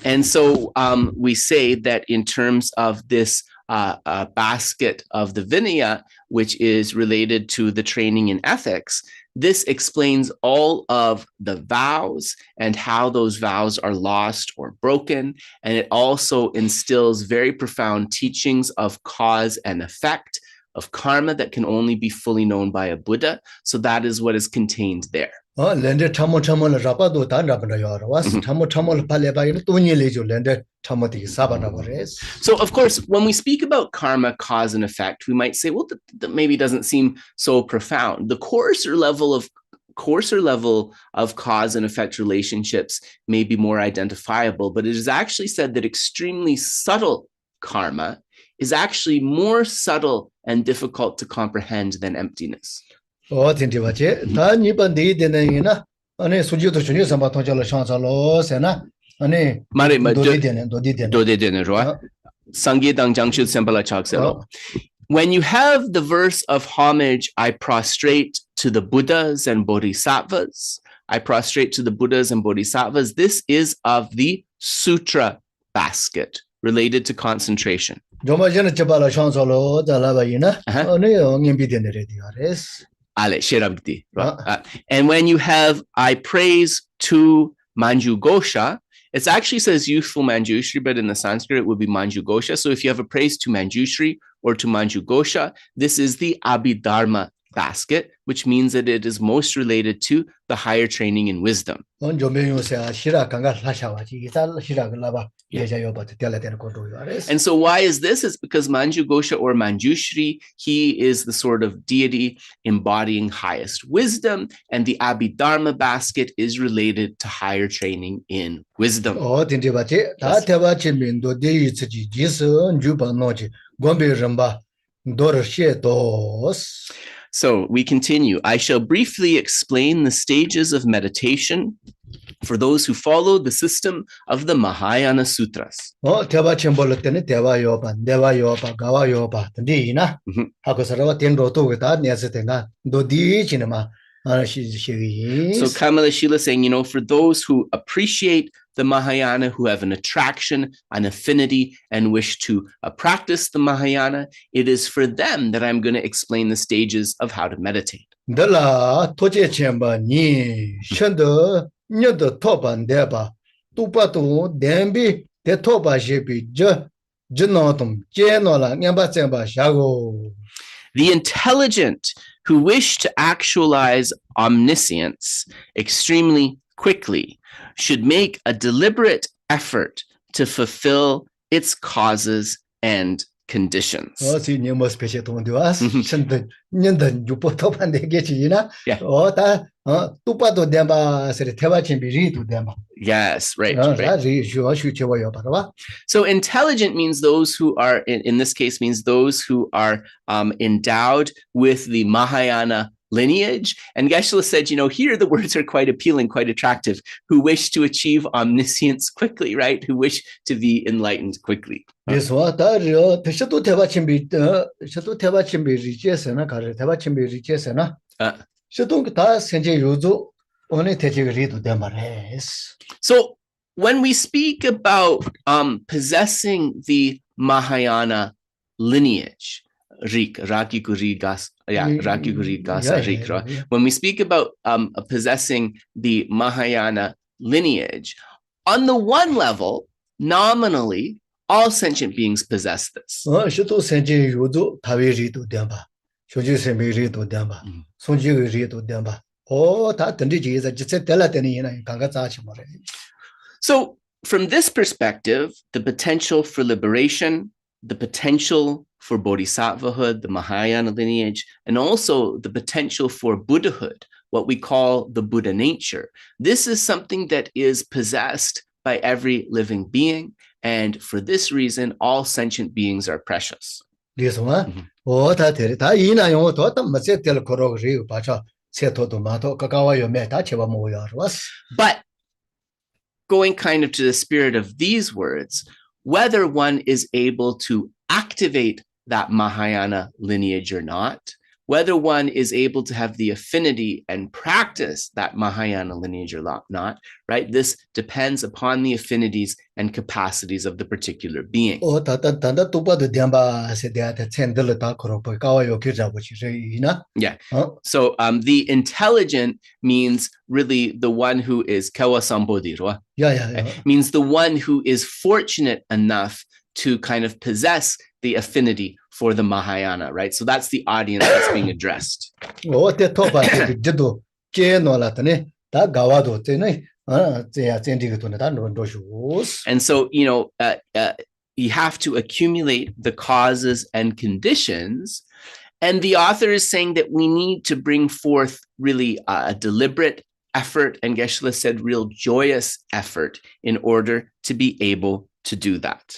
And so we say that in terms of this basket of the Vinaya, which is related to the training in ethics, this explains all of the vows and how those vows are lost or broken. And it also instills very profound teachings of cause and effect, of karma that can only be fully known by a Buddha. So that is what is contained there. So of course, when we speak about karma, cause and effect, we might say, well, that maybe doesn't seem so profound. The coarser level of cause and effect relationships may be more identifiable, but it is actually said that extremely subtle karma is actually more subtle and difficult to comprehend than emptiness. So when you have the verse of homage, I prostrate to the Buddhas and Bodhisattvas. I prostrate to the Buddhas and Bodhisattvas. This is of the sutra basket related to concentration. And when you have I praise to Manjughosha, it actually says youthful Manjushri, but in the Sanskrit it would be Manjughosha. So if you have a praise to Manjushri or to Manjughosha, this is the Abhidharma basket, which means that it is most related to the higher training in wisdom. And so why is this? It's because Manjughosha or Manjushri, he is the sort of deity embodying highest wisdom, and the Abhidharma basket is related to higher training in wisdom. So we continue. I shall briefly explain the stages of meditation for those who follow the system of the Mahāyāna Sutras. So Kamalashīla saying, for those who appreciate the Mahāyāna, who have an attraction, an affinity, and wish to practice the Mahāyāna, it is for them that I'm going to explain the stages of how to meditate. The intelligent who wish to actualize omniscience extremely quickly should make a deliberate effort to fulfill its causes and conditions. Yes, right. So intelligent means those who are, in this case, means those who are endowed with the Mahāyāna lineage. And Geshe said, here the words are quite appealing, quite attractive, who wish to achieve omniscience quickly, right? Who wish to be enlightened quickly. So when we speak about possessing the Mahāyāna lineage, when we speak about possessing the Mahāyāna lineage, on the one level, nominally, all sentient beings possess this. So from this perspective, the potential for liberation, the potential for bodhisattvahood, the Mahāyāna lineage, and also the potential for Buddhahood, what we call the Buddha nature, this is something that is possessed by every living being. And for this reason, all sentient beings are precious. But going kind of to the spirit of these words, whether one is able to activate that Mahāyāna lineage or not, whether one is able to have the affinity and practice that Mahāyāna lineage or not, right? This depends upon the affinities and capacities of the particular being. Yeah. So the intelligent means really the one who is kawasambodhi, means the one who is fortunate enough to kind of possess the affinity for the Mahāyāna, right? So that's the audience that's being addressed. And so, you have to accumulate the causes and conditions. And the author is saying that we need to bring forth really a deliberate effort, and Geshe said real joyous effort, in order to be able to do that.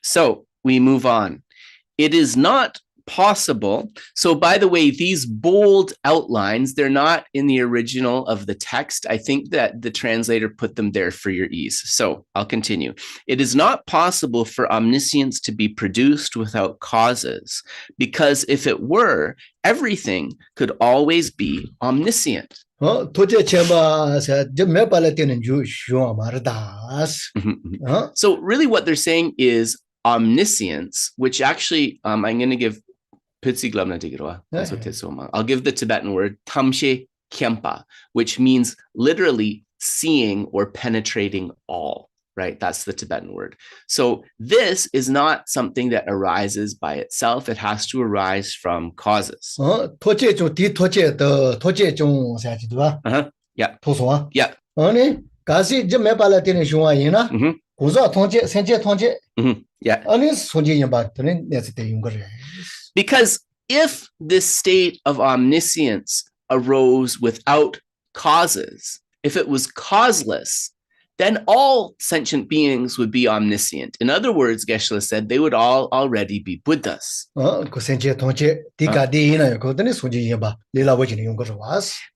So we move on. It is not possible. So by the way, these bold outlines, they're not in the original of the text. I think that the translator put them there for your ease. So I'll continue. It is not possible for omniscience to be produced without causes, because if it were, everything could always be omniscient. So really what they're saying is omniscience, which actually I'm going to give I'll give the Tibetan word tamshe kempa, which means literally seeing or penetrating all, right? That's the Tibetan word. So this is not something that arises by itself. It has to arise from causes. Yeah. Yeah. Yeah. Because if this state of omniscience arose without causes, if it was causeless, then all sentient beings would be omniscient. In other words, Geshe said, they would all already be Buddhas.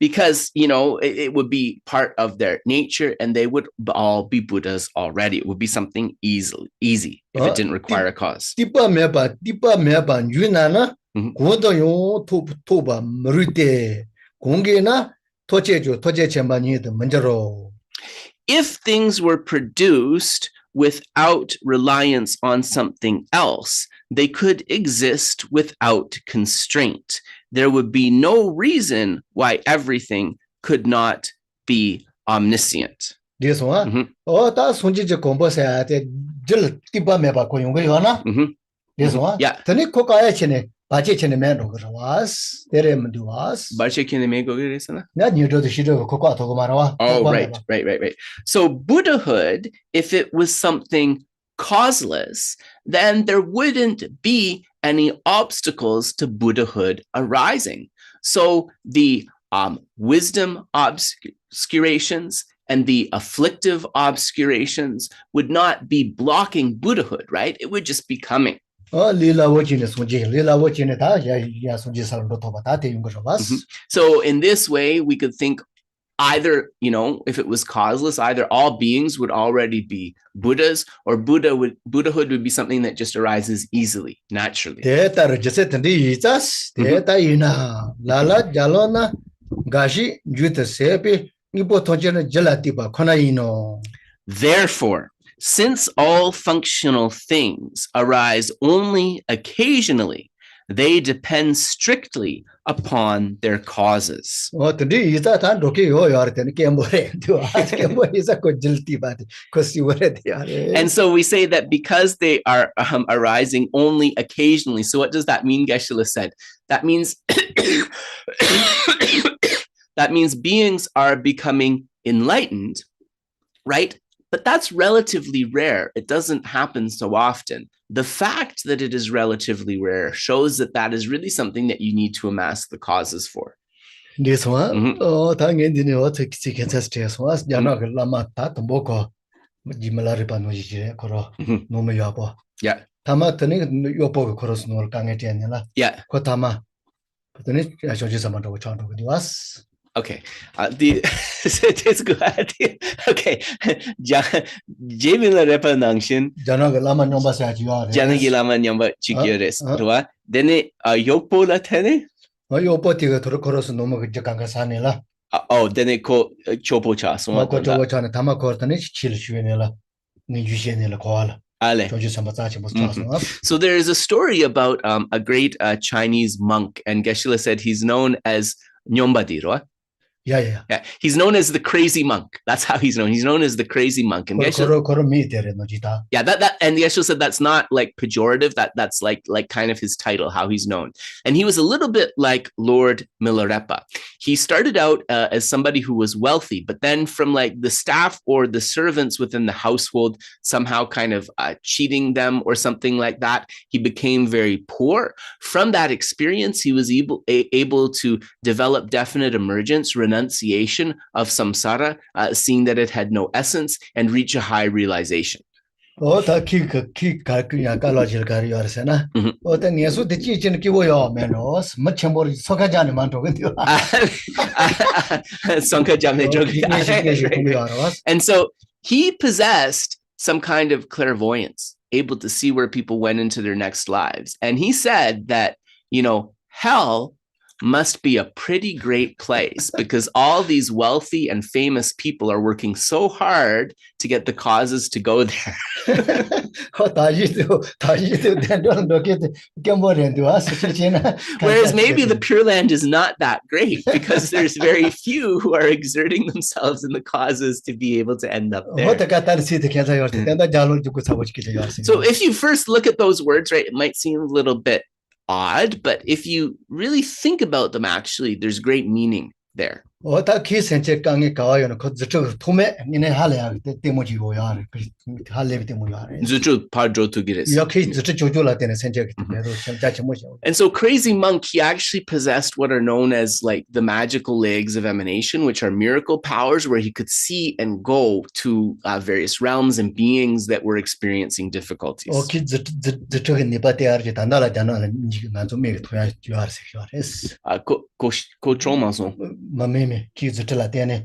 Because, it would be part of their nature, and they would all be Buddhas already. It would be something easy if it didn't require a cause. If things were produced without reliance on something else, they could exist without constraint. There would be no reason why everything could not be omniscient. This one? This one? Yeah. Oh, right. So Buddhahood, if it was something causeless, then there wouldn't be any obstacles to Buddhahood arising. So the wisdom obscurations and the afflictive obscurations would not be blocking Buddhahood, right? It would just be coming. So in this way, we could think either, if it was causeless, either all beings would already be Buddhas, or Buddhahood would be something that just arises easily, naturally. Therefore, since all functional things arise only occasionally, they depend strictly upon their causes. And so we say that because they are arising only occasionally. So what does that mean? Geshe said that means that means beings are becoming enlightened, right? But that's relatively rare. It doesn't happen so often. The fact that it is relatively rare shows that that is really something that you need to amass the causes for. This one, Yeah. Okay. It's good. Okay. Jemila repa nangshin. Janagi lama nyamba chikyeres. Dene yopo la tene? Oh, dene ko chopo cha. So there is a story about a great Chinese monk, and Geshe said he's known as Nyombadiro. Yeah. He's known as the crazy monk. That's how he's known. He's known as the crazy monk. And Geshe, and Geshe said that's not like pejorative. That's like kind of his title, how he's known. And he was a little bit like Lord Milarepa. He started out as somebody who was wealthy, but then from like the staff or the servants within the household somehow kind of cheating them or something like that, he became very poor. From that experience, he was able to develop definite emergence, renunciation of samsara, seeing that it had no essence, and reach a high realization. And so he possessed some kind of clairvoyance, able to see where people went into their next lives. And he said that, hell must be a pretty great place because all these wealthy and famous people are working so hard to get the causes to go there. Whereas maybe the Pure Land is not that great because there's very few who are exerting themselves in the causes to be able to end up there. So if you first look at those words, right, it might seem a little bit odd, but if you really think about them, actually, there's great meaning there. And so crazy monk, he actually possessed what are known as like the magical legs of emanation, which are miracle powers where he could see and go to various realms and beings that were experiencing difficulties.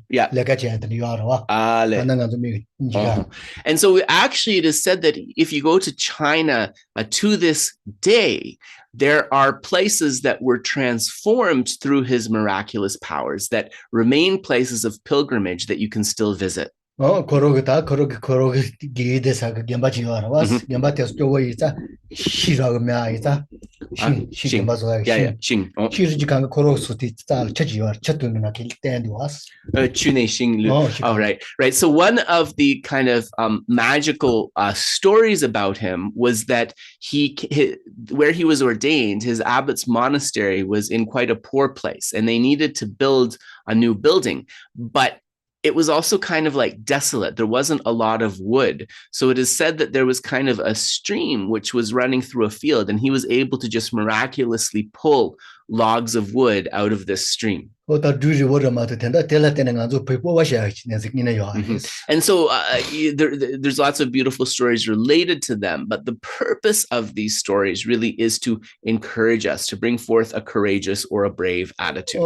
Yeah. And so actually it is said that if you go to China to this day, there are places that were transformed through his miraculous powers that remain places of pilgrimage that you can still visit. And so one of the kind of magical stories about him was that where he was ordained, his abbot's monastery was in quite a poor place, and they needed to build a new building, but it was also kind of like desolate. There wasn't a lot of wood. So it is said that there was kind of a stream which was running through a field, and he was able to just miraculously pull logs of wood out of this stream. And so there's lots of beautiful stories related to them, but the purpose of these stories really is to encourage us to bring forth a courageous or a brave attitude.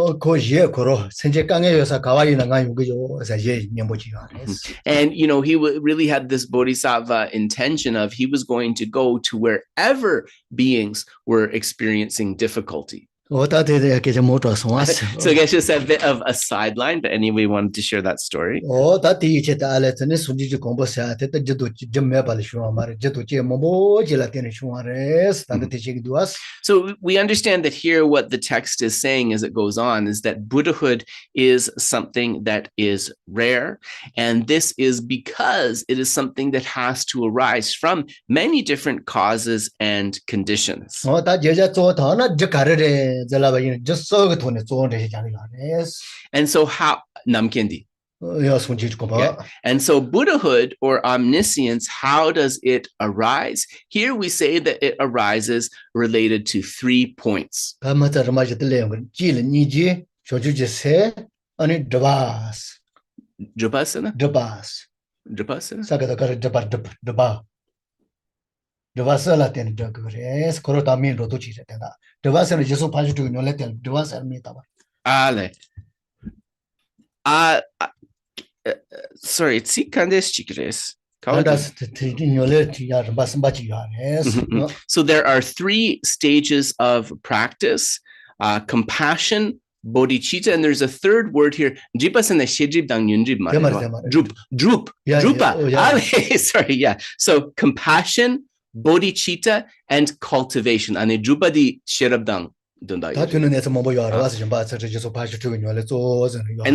And he really had this bodhisattva intention of he was going to go to wherever beings were experiencing difficulty. So Geshe said a bit of a sideline, but anyway, wanted to share that story. So we understand that here what the text is saying as it goes on is that Buddhahood is something that is rare, and this is because it is something that has to arise from many different causes and conditions. And so how Namkendi. Yeah. And so Buddhahood or omniscience, how does it arise? Here we say that it arises related to 3 points. Drupasana? Drupasana? Ale. Sorry, so there are 3 stages of practice: compassion, bodhicitta, and there's a third word here. Drupa. Sorry, yeah. So compassion, bodhicitta, and cultivation. And drupa di sherabdang. And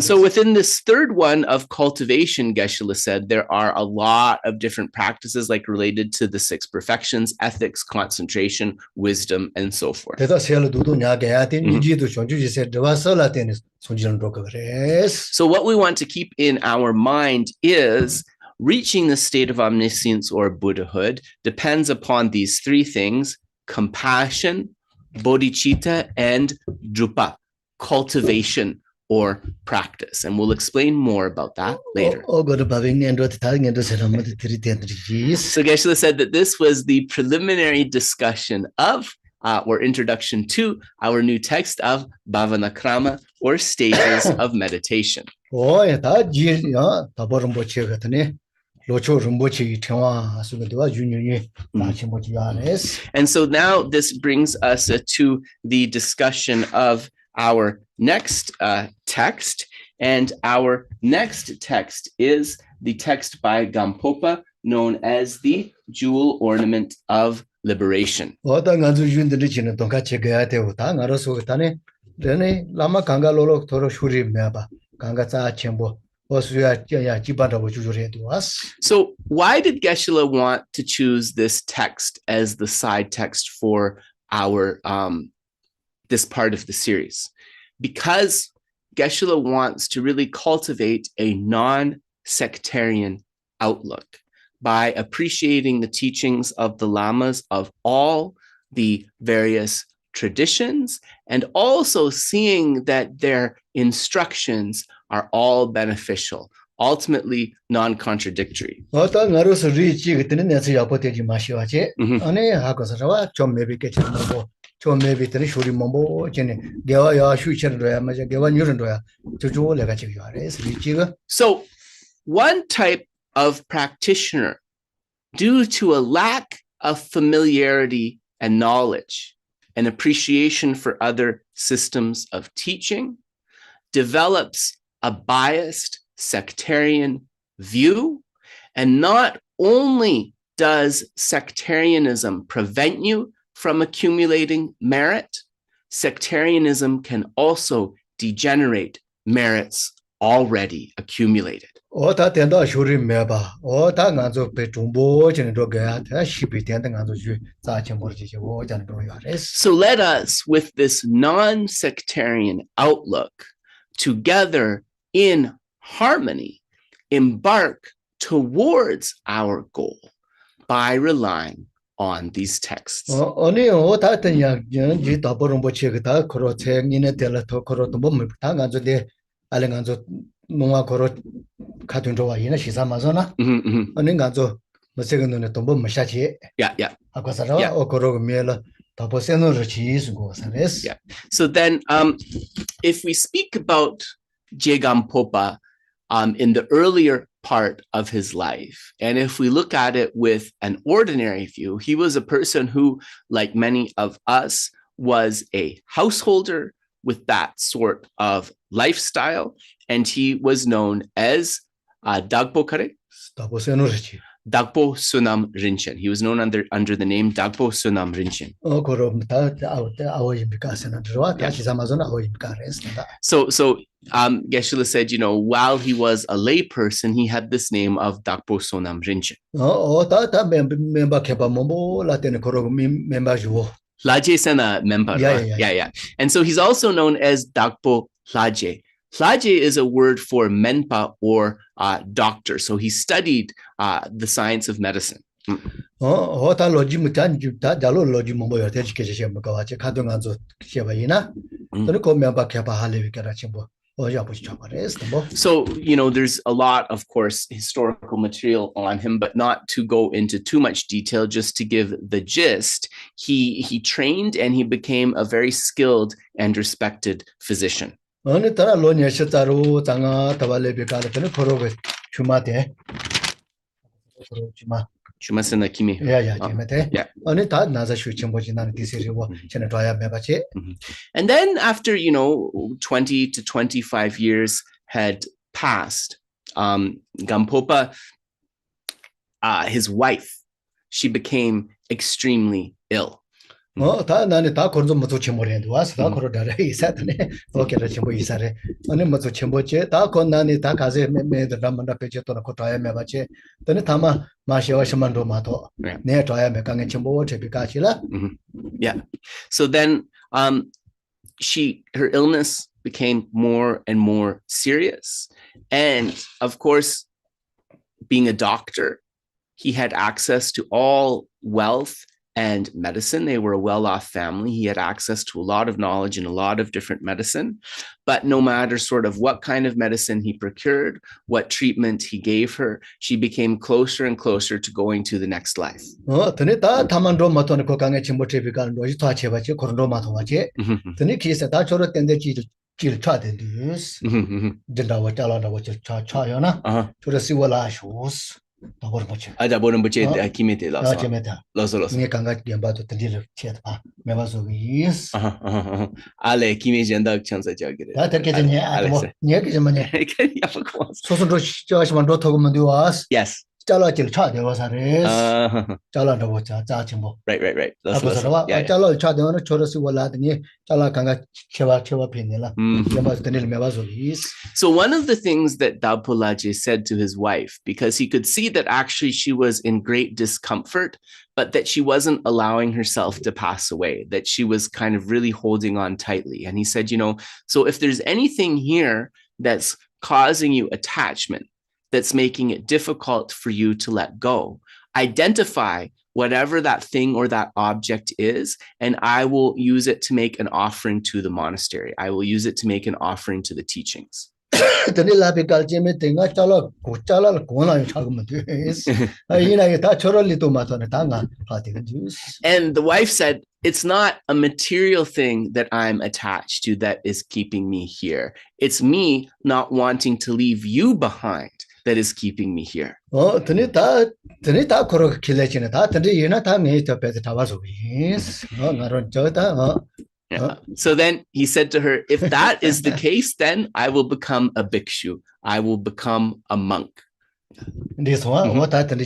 so within this third one of cultivation, Geshe said, there are a lot of different practices like related to the 6 perfections, ethics, concentration, wisdom, and so forth. So what we want to keep in our mind is reaching the state of omniscience or Buddhahood depends upon these 3 things: compassion, bodhicitta, and drupa, cultivation or practice. And we'll explain more about that later. So Geshe said that this was the preliminary discussion of or introduction to our new text of Bhāvanākrama, or stages of meditation. And so now this brings us to the discussion of our next text. And our next text is the text by Gampopa, known as the Jewel Ornament of Liberation. So why did Geshe want to choose this text as the side text for our this part of the series? Because Geshe wants to really cultivate a non-sectarian outlook by appreciating the teachings of the lamas of all the various traditions, and also seeing that their instructions are all beneficial, ultimately non-contradictory. So one type of practitioner, due to a lack of familiarity and knowledge and appreciation for other systems of teaching, develops a biased sectarian view. And not only does sectarianism prevent you from accumulating merit, sectarianism can also degenerate merits already accumulated. So let us, with this non-sectarian outlook, together in harmony, embark towards our goal by relying on these texts. Oni ota tanya ji ta borombo che ta koro che ngine tela to koro to bom ta nganzo de ale nganzo nonga koro katun ro wa ina shisa mazona oni nganzo mo se gno ne to bom sha che Yeah. akosara wa o koro mela ta po se no ro chi su go sares. Yeah. So then if we speak about Gampopa in the earlier part of his life, and if we look at it with an ordinary view, he was a person who, like many of us, was a householder with that sort of lifestyle, and he was known as Dagpo Kare? Dagpo Sonam Rinchen. He was known under the name Dagpo Sonam Rinchen. So Geshe said, while he was a lay person, he had this name of Dagpo Sonam Rinchen. Laje Sena member. Yeah. And so he's also known as Dagpo Laje. Laje is a word for menpa or doctor. So he studied the science of medicine. So, there's a lot, of course, historical material on him, but not to go into too much detail, just to give the gist. He trained and he became a very skilled and respected physician. Chumasena Kimi. Yeah. And then after 20 to 25 years had passed, Gampopa, his wife, she became extremely ill. And then after 20 to Yeah. So then her illness became more and more serious. And of course, being a doctor, he had access to all wealth and medicine. They were a well-off family. He had access to a lot of knowledge and a lot of different medicine. But no matter sort of what kind of medicine he procured, what treatment he gave her, she became closer and closer to going to the next life. Ale kimi jendak chansa jagire. Yes. Right. So one of the things that Dagpo Laje said to his wife, because he could see that actually she was in great discomfort, but that she wasn't allowing herself to pass away, that she was kind of really holding on tightly. And he said, so if there's anything here that's causing you attachment, that's making it difficult for you to let go, identify whatever that thing or that object is, and I will use it to make an offering to the monastery. I will use it to make an offering to the teachings. And the wife said, it's not a material thing that I'm attached to that is keeping me here. It's me not wanting to leave you behind that is keeping me here. Yeah. So then he said to her, if that is the case, then I will become a bhikshu. I will become a monk. This one, what I tell you,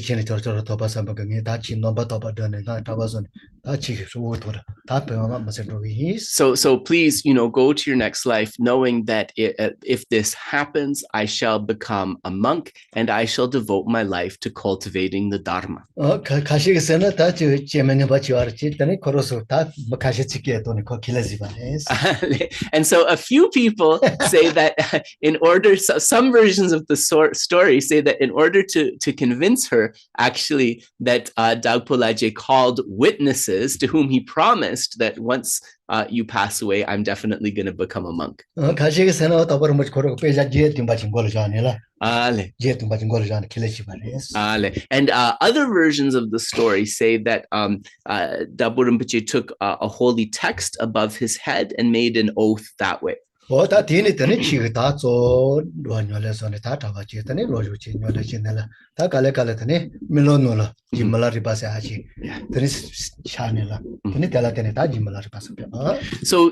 So please, go to your next life knowing that if this happens, I shall become a monk and I shall devote my life to cultivating the Dharma. And so a few people say that some versions of the story say that in order to convince her, actually, that Dagpolaje called witnesses to whom he promised that once you pass away, I'm definitely going to become a monk. And other versions of the story say that Dabu Rinpoche took a holy text above his head and made an oath that way. So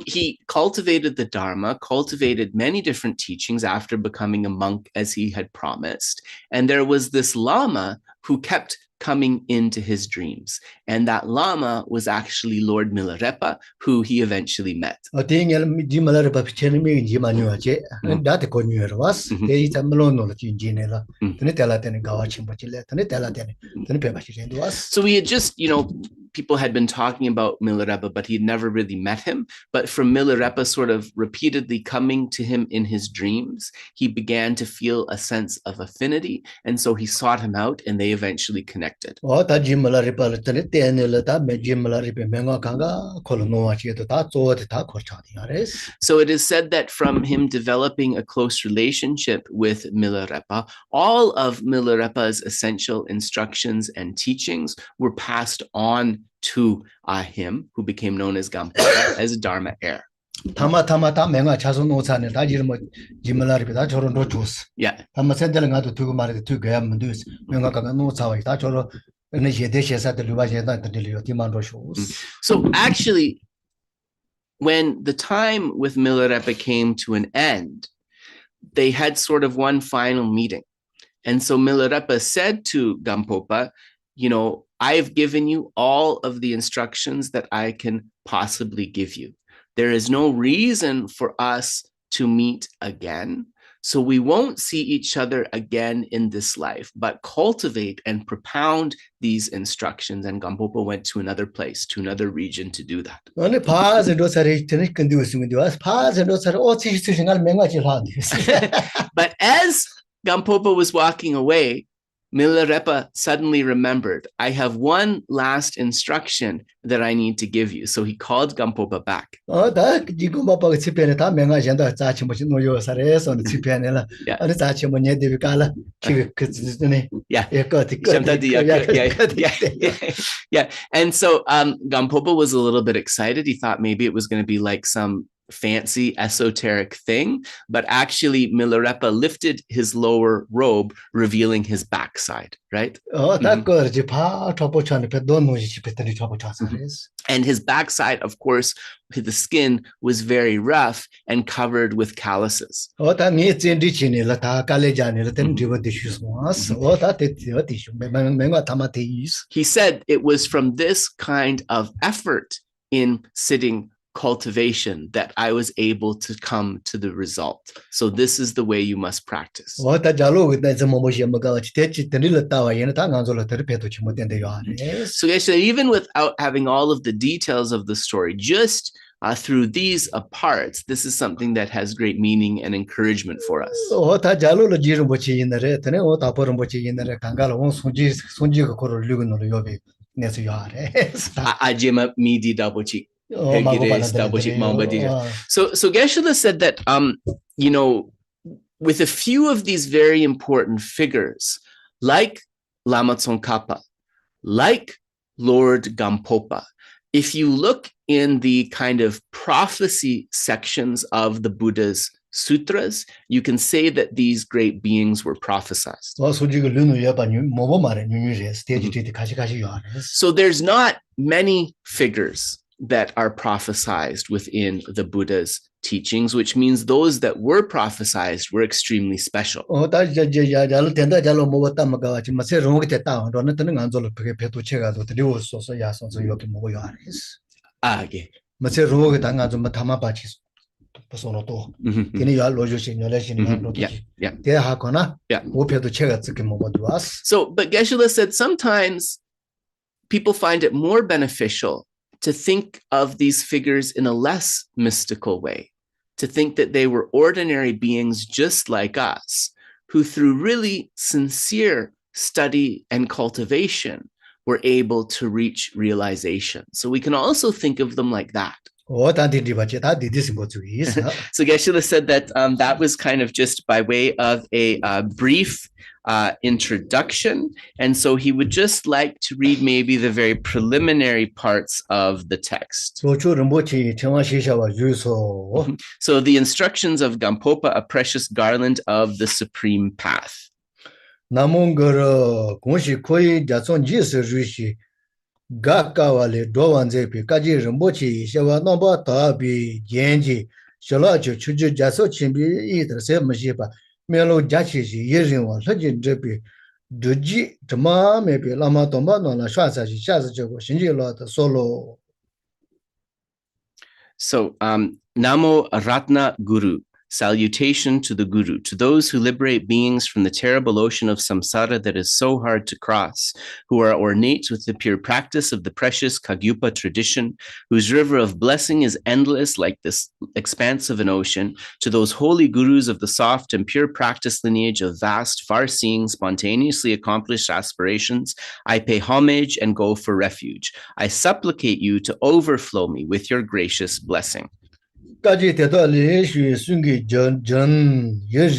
he cultivated the Dharma, cultivated many different teachings after becoming a monk as he had promised. And there was this Lama who kept coming into his dreams. And that Lama was actually Lord Milarepa, who he eventually met. So we had just, people had been talking about Milarepa, but he'd never really met him. But from Milarepa sort of repeatedly coming to him in his dreams, he began to feel a sense of affinity. And so he sought him out and they eventually connected. So it is said that from him developing a close relationship with Milarepa, all of Milarepa's essential instructions and teachings were passed on to him, who became known as Gampopa, as a Dharma heir. Yeah. So actually, when the time with Milarepa came to an end, they had sort of one final meeting. And so Milarepa said to Gampopa, I've given you all of the instructions that I can possibly give you. There is no reason for us to meet again. So we won't see each other again in this life, but cultivate and propound these instructions. And Gampopa went to another place, to another region to do that. But as Gampopa was walking away, Milarepa suddenly remembered, I have one last instruction that I need to give you. So he called Gampopa back. Yeah. Yeah. And so Gampopa was a little bit excited. He thought maybe it was going to be like some fancy esoteric thing, but actually Milarepa lifted his lower robe, revealing his backside, right? And his backside, of course, the skin was very rough and covered with calluses. He said it was from this kind of effort in sitting cultivation that I was able to come to the result. So this is the way you must practice. So actually, even without having all of the details of the story, just through these parts, this is something that has great meaning and encouragement for us. Ajima midi dabochi. So Geshe said that, with a few of these very important figures, like Lama Tsongkhapa, like Lord Gampopa, if you look in the kind of prophecy sections of the Buddha's sutras, you can say that these great beings were prophesized. So there's not many figures that are prophesized within the Buddha's teachings, which means those that were prophesized were extremely special. Okay. So, but Geshe said sometimes people find it more beneficial to think of these figures in a less mystical way, to think that they were ordinary beings just like us, who through really sincere study and cultivation were able to reach realization. So we can also think of them like that. So Geshe said that that was kind of just by way of a brief introduction. And so he would just like to read maybe the very preliminary parts of the text. So the instructions of Gampopa, a precious garland of the supreme path. Gakawale dowanze pe kaji rimbochi shewa nomba tabi genji shola chu chuju jaso chimbi idra se mashipa melo jachi ji yirinwa lajin drepi duji tama mepe lama tomba nona shwasa ji shasa chego shinji lo ta solo. So Namo Ratna Guru. Salutation to the Guru, to those who liberate beings from the terrible ocean of samsara that is so hard to cross, who are ornate with the pure practice of the precious Kagyupa tradition, whose river of blessing is endless like this expanse of an ocean, to those holy Gurus of the soft and pure practice lineage of vast, far-seeing, spontaneously accomplished aspirations, I pay homage and go for refuge. I supplicate you to overflow me with your gracious blessing. Kaji teto le shu sungi jan ye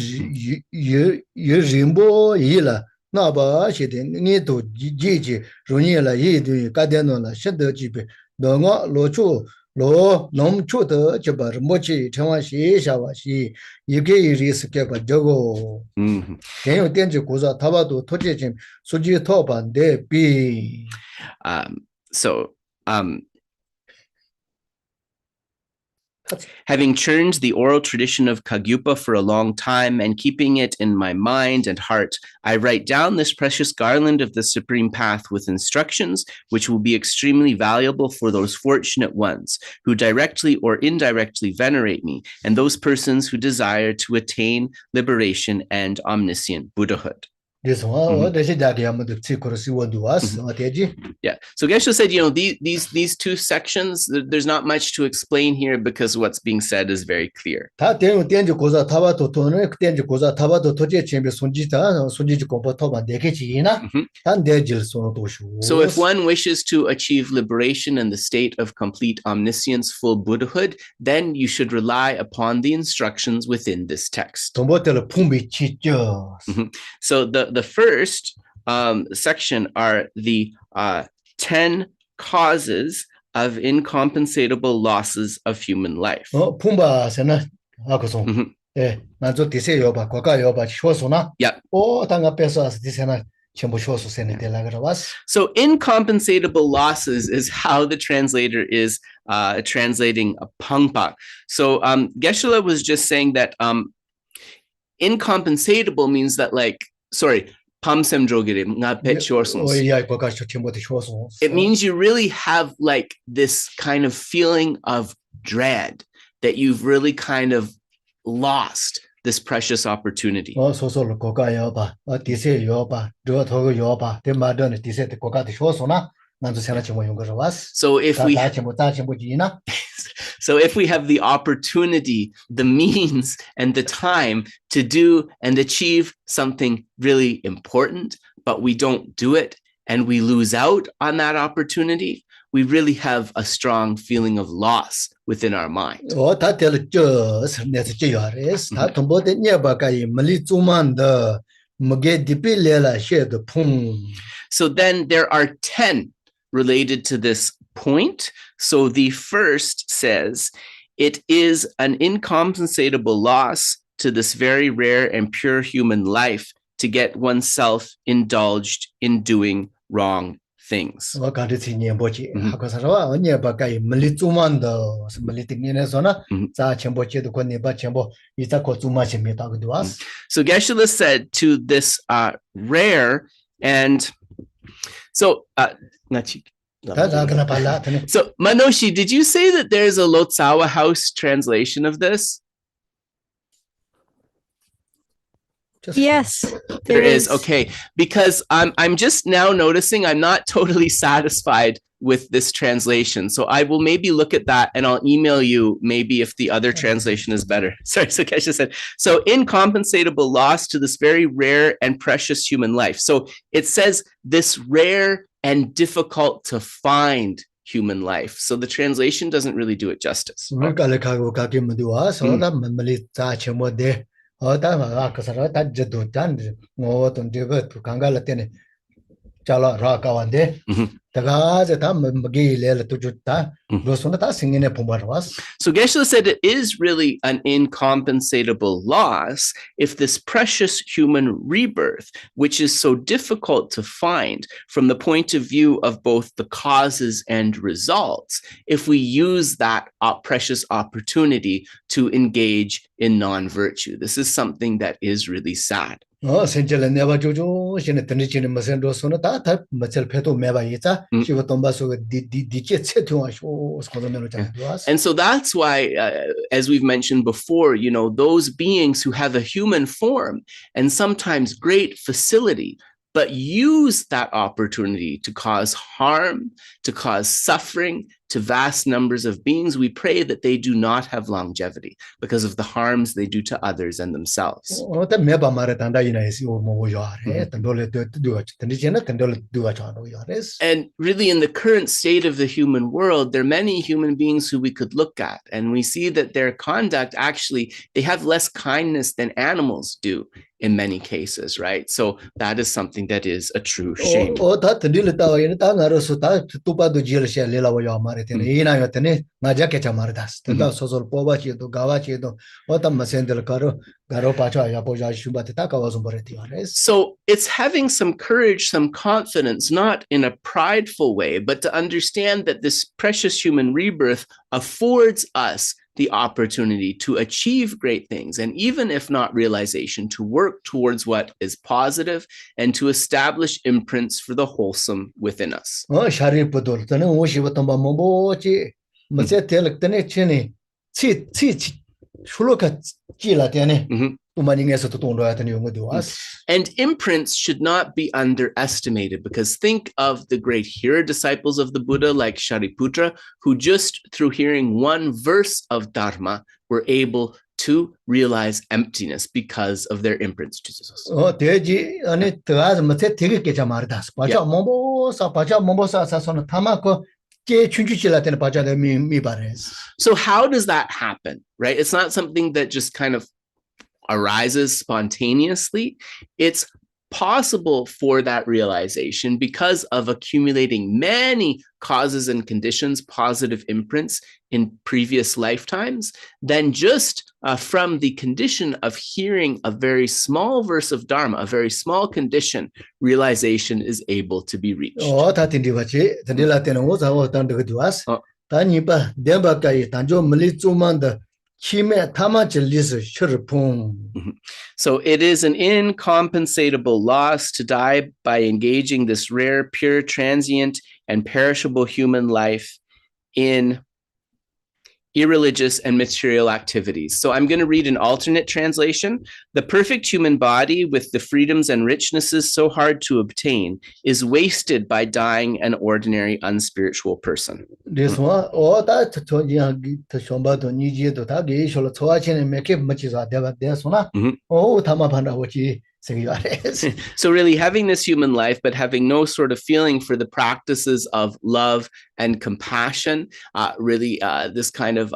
rimbo yila na ba she de ni to ji runi la yi de ka de no la she de ji be no ngo lo chu lo nom chu de je ba mo chi chen wa xi sha wa xi yi ge yi ri se ke ba de go gen yo dian ji gu za ta ba do to je jin su ji to ban de bi. Having churned the oral tradition of Kagyupa for a long time and keeping it in my mind and heart, I write down this precious garland of the Supreme Path with instructions which will be extremely valuable for those fortunate ones who directly or indirectly venerate me and those persons who desire to attain liberation and omniscient Buddhahood. Yeah. So Geshe said, these two sections, there's not much to explain here because what's being said is very clear. So if one wishes to achieve liberation and the state of complete omniscience, full Buddhahood, then you should rely upon the instructions within this text. So the first section are the 10 causes of incompensatable losses of human life. So incompensatable losses is how the translator is translating pangpa. So Geshe was just saying that incompensatable means that it means you really have like this kind of feeling of dread that you've really kind of lost this precious opportunity. So if we have the opportunity, the means, and the time to do and achieve something really important, but we don't do it and we lose out on that opportunity, we really have a strong feeling of loss within our mind. So then there are 10 related to this point. So the first says, it is an incompensatable loss to this very rare and pure human life to get oneself indulged in doing wrong things. 가르치 녀보지 하고서와 언니바가이 밀리주만도 밀리팅이네서나 자 첨보지도 권네바 첨보 이자고 주마십니다고도 왔어. So Geshe said to this rare and so so Manoshi, did you say that there's a Lotsawa house translation of this? Yes, there is. Okay, because I'm just now noticing I'm not totally satisfied with this translation. So I will maybe look at that and I'll email you maybe if the other translation is better. Sorry, so Geshe said, so incompensable loss to this very rare and precious human life. So it says this rare and difficult to find human life. So the translation doesn't really do it justice. So Geshe said it is really an incompensable loss if this precious human rebirth, which is so difficult to find from the point of view of both the causes and results, if we use that precious opportunity to engage in non-virtue. This is something that is really sad. And really in And so that's why, as we've mentioned before, you know, those beings who have a human form and sometimes great facility, but use that opportunity to cause harm, to cause suffering to vast numbers of beings, we pray that they do not have longevity because of the harms they do to others and themselves. And really in the current state of the human world, there are many human beings who we could look at, and we see that their conduct actually, they have less kindness than animals do in many cases, right? So that is something that is a true shame. So it's having some courage, some confidence, not in a prideful way, but to understand that this precious human rebirth affords us the opportunity to achieve great things, and even if not realization, to work towards what is positive and to establish imprints for the wholesome within us. And imprints should not be underestimated, because think of the great hero disciples of the Buddha like Shariputra, who just through hearing one verse of Dharma were able to realize emptiness because of their imprints to Jesus. So how does that happen, right? It's not something that just kind of arises spontaneously. It's possible for that realization because of accumulating many causes and conditions, positive imprints in previous lifetimes, than just from the condition of hearing a very small verse of Dharma, a very small condition, realization is able to be reached. So it is an incompensable loss to die by engaging this rare, pure, transient, and perishable human life in irreligious and material activities. So I'm going to read an alternate translation. The perfect human body with the freedoms and richnesses so hard to obtain is wasted by dying an ordinary unspiritual person. So really having this human life, but having no sort of feeling for the practices of love and compassion, really this kind of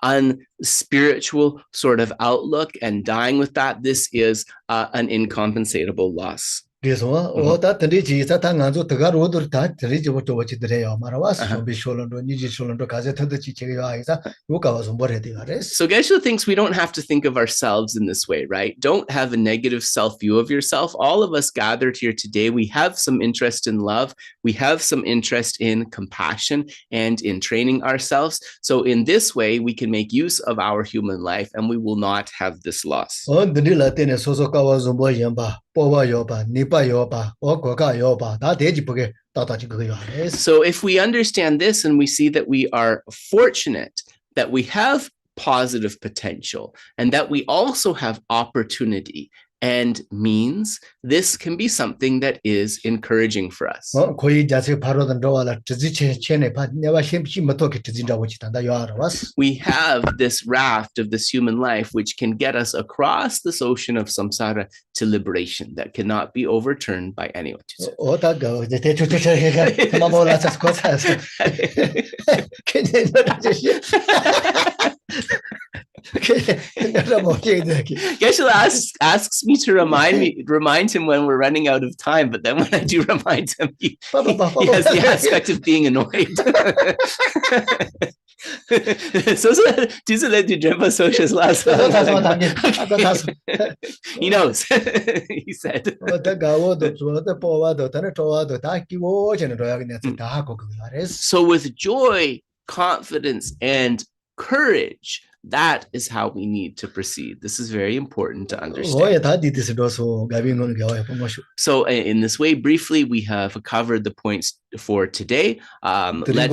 unspiritual sort of outlook, and dying with that, this is an incompensable loss. 그래서 어다 드리지 사탕 안조 더가로도 다 드리지 뭐 어찌 드려요 말아와서 좀 비쇼런도 니지 쇼런도 가제 터듯이 제가 아이사 요가 와서 뭘 해야 되가래. So Geshe thinks we don't have to think of ourselves in this way, right? Don't have a negative self view of yourself. All of us gathered here today, we have some interest in love. We have some interest in compassion and in training ourselves. So in this way, we can make use of our human life and we will not have this loss. 드릴라 때네 소소가와 좀 뭐야 뽑아요 니빠요 고가요 다 대지 보게 따다지 그거요. So if we understand this and we see that we are fortunate that we have positive potential and that we also have opportunity and means, this can be something that is encouraging for us. 거의 자세 바로던 로와라 지지 체네 바 내가 심시 못하게 지진다고 지단다 요아라와스. We have this raft of this human life which can get us across this ocean of samsara to liberation that cannot be overturned by anyone. 어다가 이제 대초대초 그만 몰라서 거사서. Geshe asks me to remind him when we're running out of time, but then when I do remind him, he has the aspect of being annoyed. He knows. He said. So with joy, confidence, and courage, that is how we need to proceed. This is very important to understand. So in this way, briefly, we have covered the points for today. Let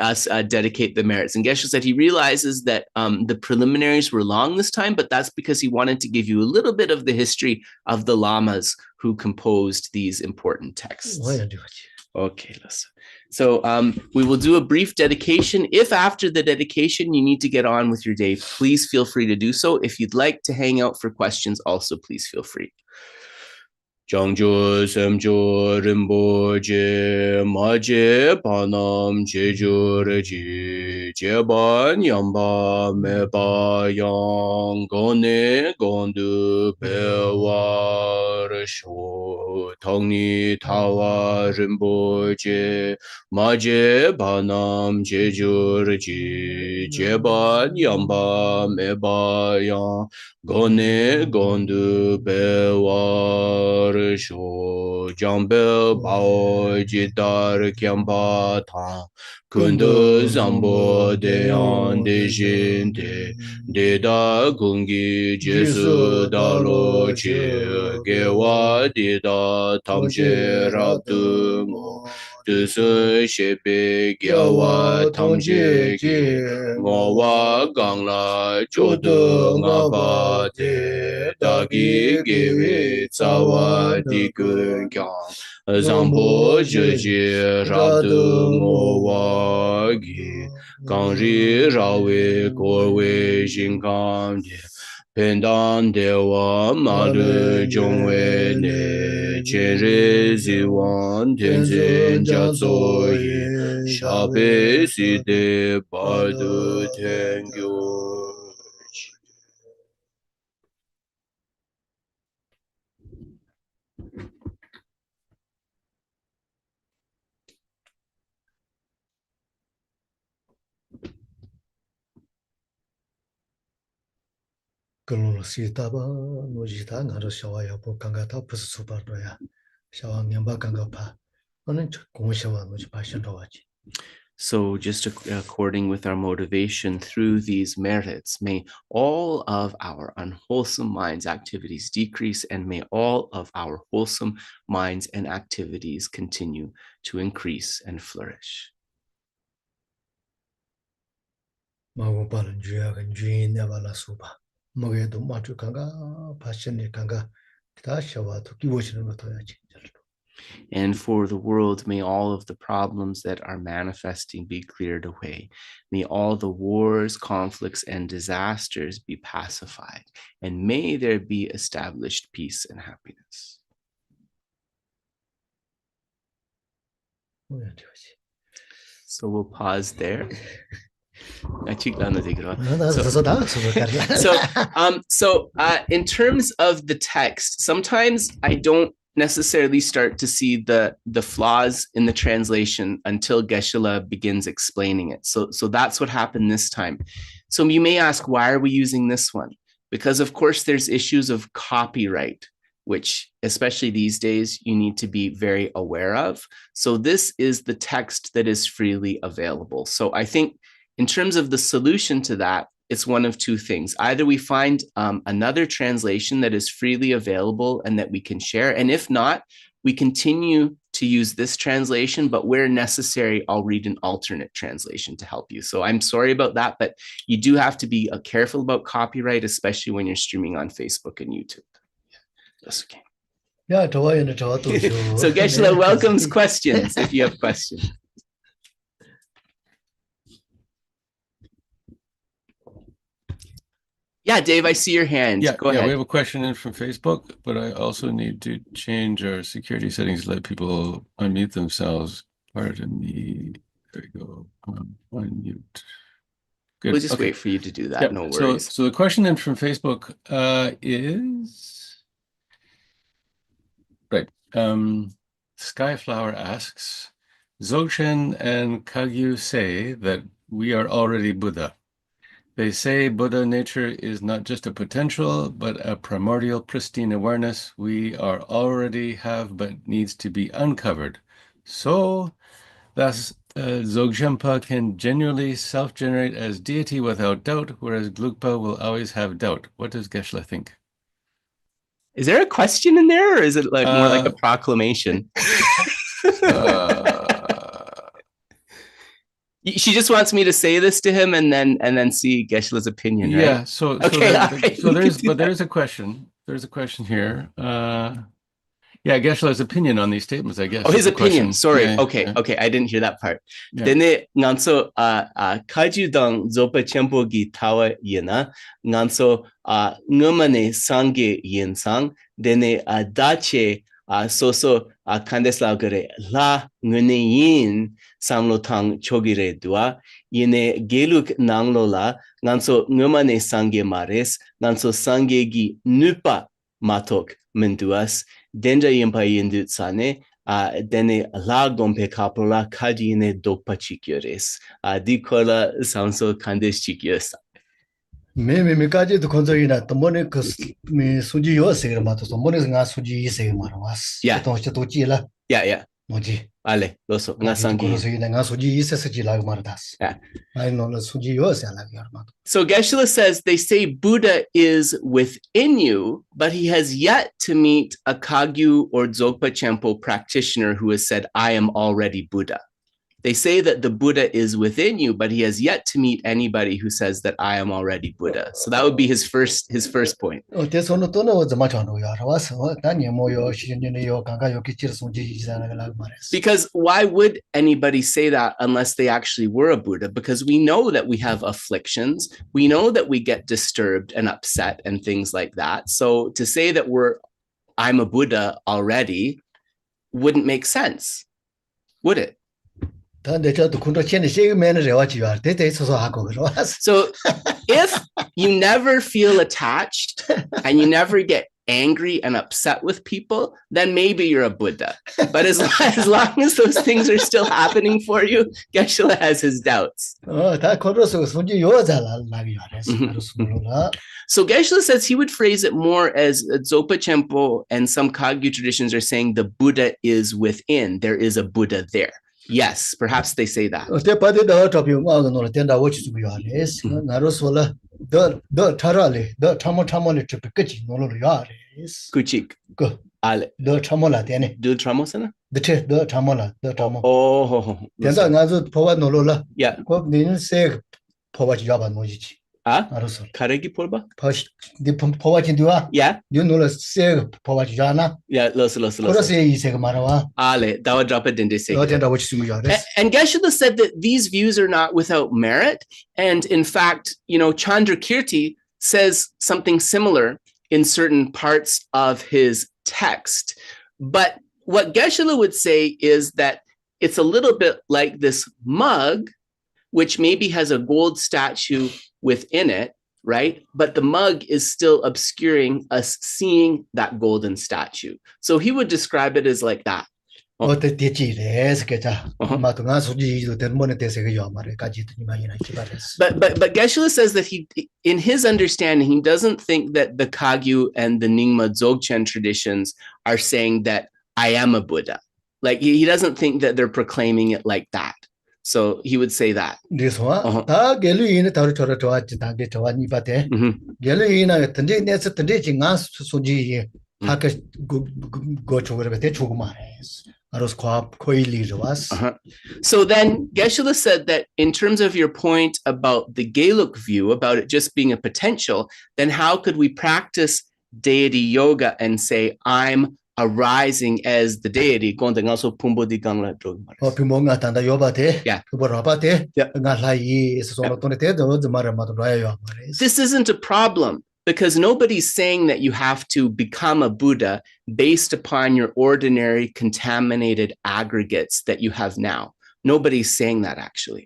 us dedicate the merits. And Geshe said he realizes that the preliminaries were long this time, but that's because he wanted to give you a little bit of the history of the lamas who composed these important texts. Okay, listen. So we will do a brief dedication. If after the dedication you need to get on with your day, please feel free to do so. If you'd like to hang out for questions, also please feel free. 장조 삼조 림보제 마제 바남 제조르지 제반 양바 메바 양고네 gondu 배와르쇼 덩니 타와 림보제 마제 바남 제조르지 제반 양바 메바 양 고네 gondu 배와르쇼 장벨 바오 지다르 캠바타 군두 잠보 대안 대신데 데다 공기 제수 달로 제게와 데다 탐제랍드모 드스 셰베 겨와 탐제기 ngwa gangla chodo ngaba de dagi gewe tsawa dikun kyang zambo jeje rabdu ngwa gi gangri rawe korwe jingam de pendan dewa malu jongwe ne chenre ziwan tenzen jatso yi shabe side bardu tengyo. So just according with our motivation through these merits, may all of our unwholesome minds activities decrease and may all of our wholesome minds and activities continue to increase and flourish. And for the world, may all of the problems that are manifesting be cleared away. May all the wars, conflicts, and disasters be pacified. And may there be established peace and happiness. So we'll pause there. So in terms of the text, sometimes I don't necessarily start to see the flaws in the translation until Geshe begins explaining it. So that's what happened this time. So you may ask, why are we using this one? Because of course there's issues of copyright, which especially these days you need to be very aware of. So this is the text that is freely available. So I think in terms of the solution to that, it's one of two things. Either we find another translation that is freely available and that we can share. And if not, we continue to use this translation, but where necessary, I'll read an alternate translation to help you. So I'm sorry about that, but you do have to be careful about copyright, especially when you're streaming on Facebook and YouTube. That's okay. So Geshe welcomes questions if you have questions. Yeah, Dave, I see your hand. Go ahead. We have a question in from Facebook, but I also need to change our security settings to let people unmute themselves. Pardon me. There we go. Unmute. Good. We'll just wait for you to do that. No worries. So the question in from Facebook is... Right. Skyflower asks, Dzogchen and Kagyu say that we are already Buddha. They say Buddha nature is not just a potential, but a primordial pristine awareness we are already have, but needs to be uncovered. So, thus, Dzogchenpa can genuinely self-generate as deity without doubt, whereas Glugpa will always have doubt. What does Geshe think? Is there a question in there, or is it like more like a proclamation? She just wants me to say this to him and then see Geshe's opinion, right? Yeah. So there's a question. There's a question here. Geshe's opinion on these statements, I guess. Oh, his opinion. Sorry. Okay. I didn't hear that part. Dene nganso kaju dang zopa chempo gi tawa yena nganso ngumane sange yin sang dene dache soso kandesla gare la ngune yin samlo tang chogire dua yene geluk nanglo la nganso ngumane sange mares nganso sange gi nupa matok menduas denja yimpa yindutsane dene la gompe kapola kajine dokpa chikyores dikola samso kandes chikyos. Me kaji to konzoina to mone me suji yo segre mato so mone nga suji segre marwas. To chila. Yeah. Moji. Ale, loso nga sangi. Nga suji se lag mardas. I know la suji yo se lag mato. So Geshe says they say Buddha is within you, but he has yet to meet a Kagyu or Dzogpa Chenpo practitioner who has said, I am already Buddha. They say that the Buddha is within you, but he has yet to meet anybody who says that I am already Buddha. So that would be his first point. Because why would anybody say that unless they actually were a Buddha? Because we know that we have afflictions. We know that we get disturbed and upset and things like that. So to say that I'm a Buddha already wouldn't make sense, would it? So if you never feel attached and you never get angry and upset with people, then maybe you're a Buddha. But as long as those things are still happening for you, Geshe has his doubts. So Geshe says he would phrase it more as Dzogpa Chenpo and some Kagyu traditions are saying the Buddha is within. There is a Buddha there. Yes, perhaps they say that. Kuchik. Ale. The Tamola, Tiene. Do Tramosana? The Tamola, the Tamo. Oh, yes, I know Pova Nolola. Yeah. Didn't say Pova Java Mojichi. Karegi Purba? The Pova Chindua? Yeah. You know, say Pova Jana? Yeah, los. Ale, that would drop it in this. And Geshe said that these views are not without merit. And in fact, Śāntarakṣita says something similar in certain parts of his text. But what Geshe would say is that it's a little bit like this mug which maybe has a gold statue within it, right? But the mug is still obscuring us seeing that golden statue. So he would describe it as like that. But Geshe says that he, in his understanding, he doesn't think that the Kagyu and the Nyingma Dzogchen traditions are saying that I am a Buddha. Like he doesn't think that they're proclaiming it like that. So he would say that. This one, Gelu in the Torah target to one Nipate, Gelu in a teaching us to G. Hackers go to wherever they took my ass. So then Geshe said that in terms of your point about the Geluk view, about it just being a potential, then how could we practice deity yoga and say, I'm arising as the deity? This isn't a problem, because nobody's saying that you have to become a Buddha based upon your ordinary contaminated aggregates that you have now. Nobody's saying that actually.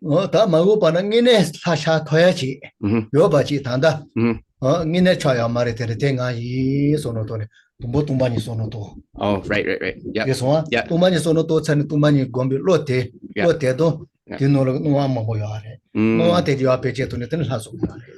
Oh, right. Yeah.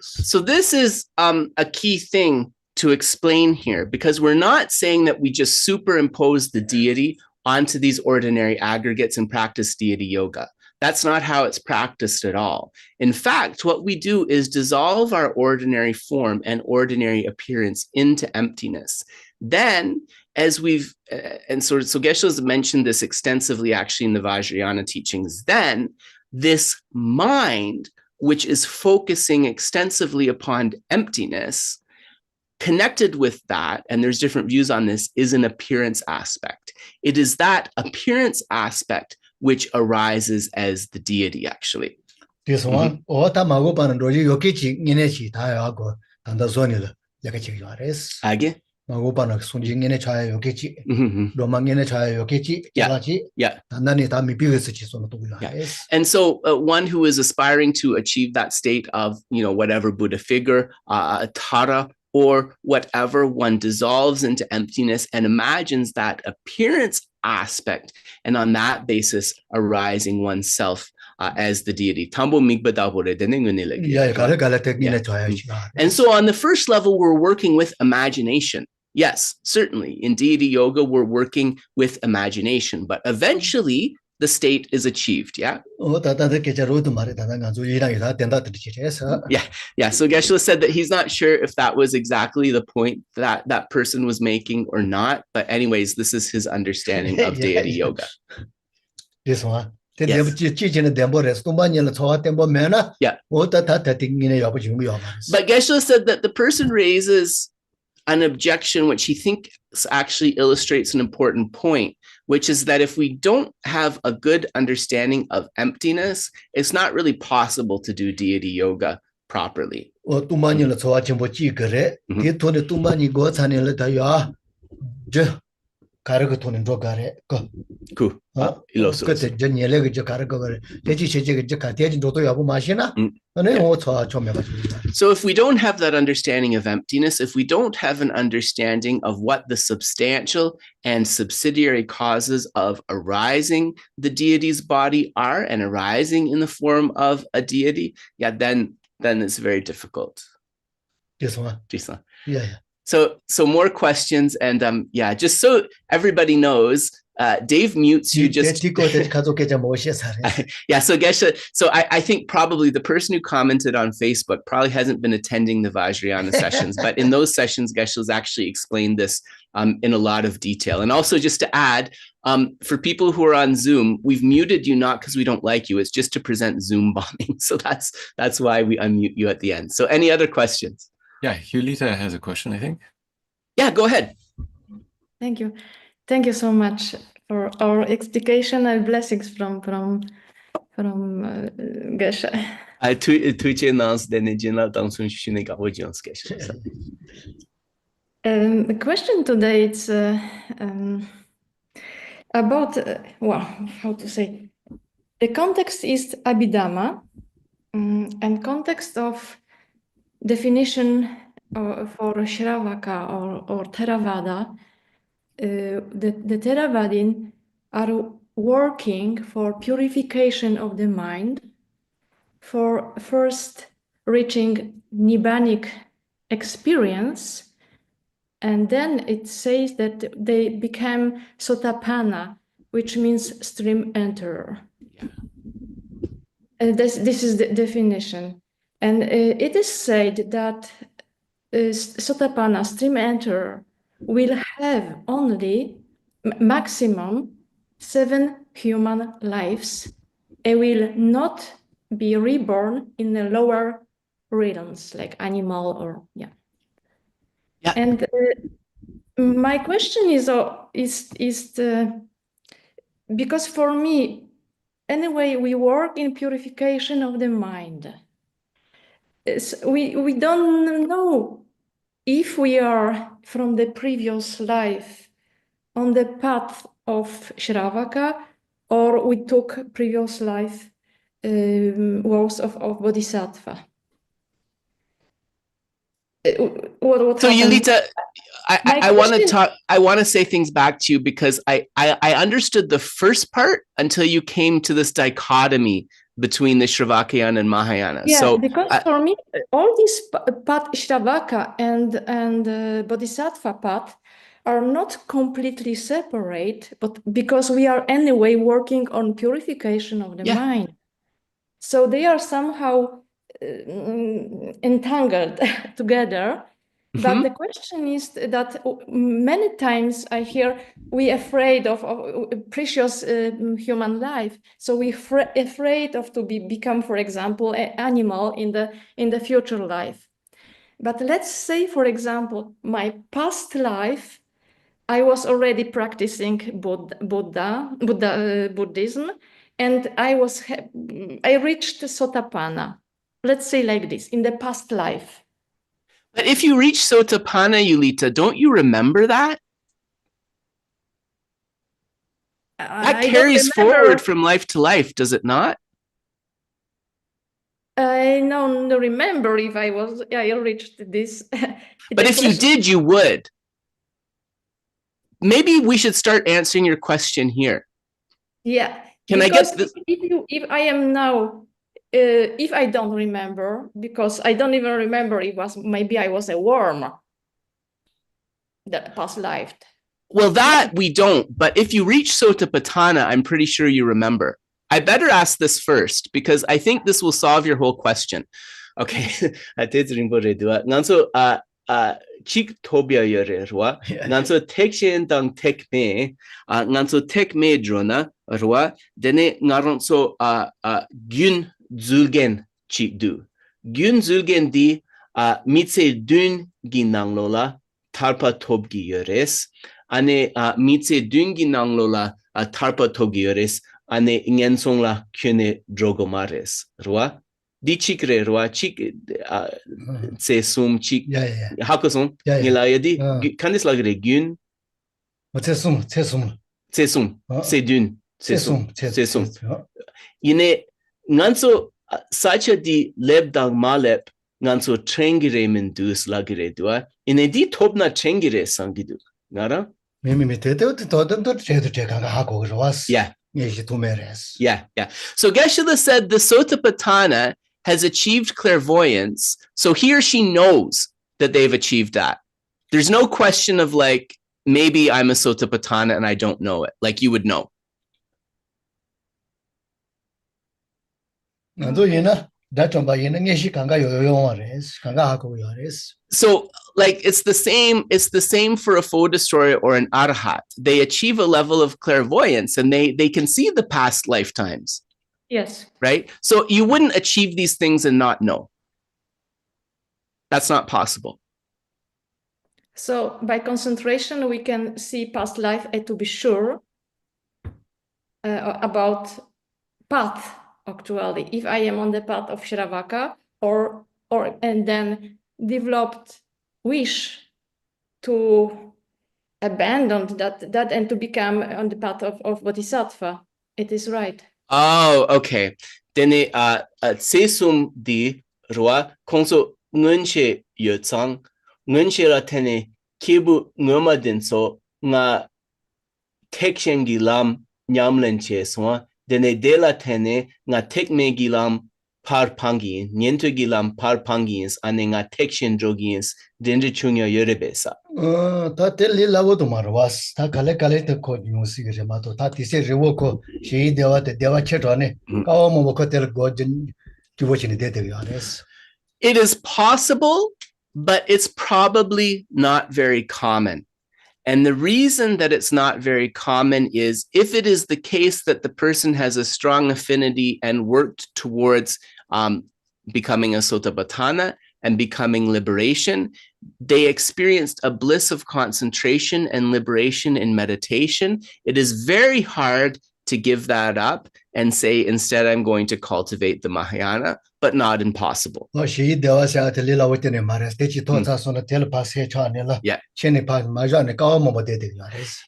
So this is a key thing to explain here, because we're not saying that we just superimpose the deity onto these ordinary aggregates and practice deity yoga. That's not how it's practiced at all. In fact, what we do is dissolve our ordinary form and ordinary appearance into emptiness. Then, as we've, so Geshe has mentioned this extensively actually in the Vajrayana teachings, then this mind, which is focusing extensively upon emptiness, connected with that, and there's different views on this, is an appearance aspect. It is that appearance aspect which arises as the deity, actually. This one, Again? And so one who is aspiring to achieve that state of, whatever Buddha figure, a Tara, or whatever, one dissolves into emptiness and imagines that appearance aspect, and on that basis arising oneself as the deity. And so on the first level, we're working with imagination. Yes, certainly. In deity yoga, we're working with imagination, but eventually the state is achieved. Yeah. Yeah. So Geshe said that he's not sure if that was exactly the point that that person was making or not. But anyways, this is his understanding of deity yoga. This one. Yes. Yeah. But Geshe said that the person raises an objection which he thinks actually illustrates an important point, which is that if we don't have a good understanding of emptiness, it's not really possible to do deity yoga properly. Cool. So if we don't have that understanding of emptiness, if we don't have an understanding of what the substantial and subsidiary causes of arising the deity's body are and arising in the form of a deity, then it's very difficult. This one. Yeah. So more questions, and just so everybody knows, Dave mutes you just. So Geshe, so I think probably the person who commented on Facebook probably hasn't been attending the Vajrayana sessions, but in those sessions, Geshe has actually explained this in a lot of detail. And also just to add, for people who are on Zoom, we've muted you not because we don't like you, it's just to present Zoom bombing. So that's why we unmute you at the end. So any other questions? Yeah, Julita has a question, I think. Yeah, go ahead. Thank you. Thank you so much for our explication and blessings from Geshe. The question today is about, how to say, the context is Abhidhamma, in context of definition for Shravaka or Theravada, the Theravadin are working for purification of the mind, for first reaching Nibbanic experience, and then it says that they become Sotapanna, which means stream enterer. Yeah. And this is the definition. And it is said that Sotapanna, stream enterer, will have only maximum 7 human lives and will not be reborn in the lower realms like animal or yeah. And my question is because for me, anyway, we work in purification of the mind. We don't know if we are from the previous life on the path of Shravaka, or we took previous life works of Bodhisattva. What so happened? Yulita, I want to talk. I want to say things back to you because I understood the first part until you came to this dichotomy between the Shravakayana and Mahayana. Yeah, so because for me, all these path Shravaka and Bodhisattva path are not completely separate, but because we are anyway working on purification of the mind, so they are somehow entangled together. But the question is that many times I hear we afraid of precious human life, so we afraid of to become, for example, an animal in the future life. But let's say, for example, my past life, I was already practicing Buddhism, and I reached Sotapanna. Let's say like this, in the past life. But if you reach Sotapanna, Yulita, don't you remember that? That carries forward from life to life, does it not? I don't remember if I reached this. But if you did, you would. Maybe we should start answering your question here. Yeah. Can I get this? If I am now, if I don't remember, because I don't even remember, maybe I was a worm that past life. Well, that we don't. But if you reach Sotapanna, I'm pretty sure you remember. I better ask this first because I think this will solve your whole question. Okay. Chik tobia yore rwa nganso tekshen dang tekme nganso tekme drona rwa dene ngaronso gyun zulgen chik du gyun zulgen di mitse dun ginanglola tarpa tobgi yores ane mitse dun ginanglola tarpa tobgi yores ane ngensongla kyune drogomares rwa di chikre rwa chik se sum chik hakoson nilayadi kandis lagre gyun se sum se dun se sum ine nganso sacha di lebdang malep nganso trengire mendus lagre dua ine di topna trengire sangidu ngara me tete todem kanga hako rwas yeah yeah. So Geshe said the Sotapanna has achieved clairvoyance, so he or she knows that they've achieved that. There's no question of like, maybe I'm a Sotapanna and I don't know it, like you would know. So like it's the same for a foe destroyer or an arhat. They achieve a level of clairvoyance and they can see the past lifetimes. Yes. Right? So you wouldn't achieve these things and not know. That's not possible. So by concentration, we can see past life and to be sure about path, actually. If I am on the path of Shravaka and then developed wish to abandon that and to become on the path of Bodhisattva, it is right. Oh, okay. Then sesum di rwa kongso ngunche yotsang ngunche la tene kibu ngoma den so nga tekshen gilam nyamlen che so dene de la tene nga tekme gilam par pangi niento gilam par pangis ane nga tekshen drogins dende chungyo yorebesa. Ta telli lavo to marwas ta kale te ko nyusi ge ma to ta tise rewo ko shi dewa te dewa chetone ka mo ko tel go jin kiwochini de yanes. It is possible, but it's probably not very common. And the reason that it's not very common is if it is the case that the person has a strong affinity and worked towards becoming a Sotapadana and becoming liberation, they experienced a bliss of concentration and liberation in meditation. It is very hard to give that up and say, instead, I'm going to cultivate the Mahāyāna, but not impossible. Yeah.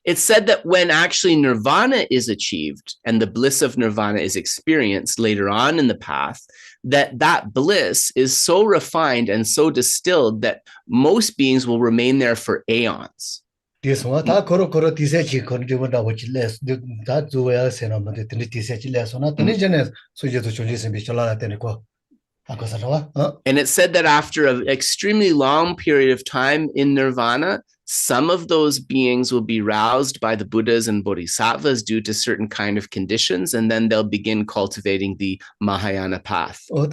It's said that when actually nirvana is achieved and the bliss of nirvana is experienced later on in the path, that bliss is so refined and so distilled that most beings will remain there for aeons. And it's said that after an extremely long period of time in nirvana, some of those beings will be roused by the Buddhas and Bodhisattvas due to certain kind of conditions, and then they'll begin cultivating the Mahāyāna path. Yeah.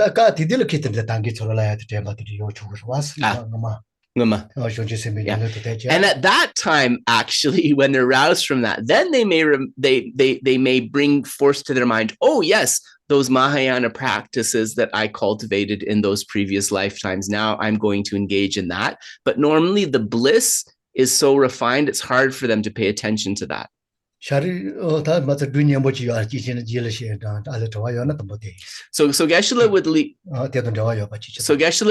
And at that time, actually, when they're roused from that, then they may bring force to their mind, oh yes, those Mahāyāna practices that I cultivated in those previous lifetimes, now I'm going to engage in that. But normally the bliss is so refined, it's hard for them to pay attention to that. So Geshe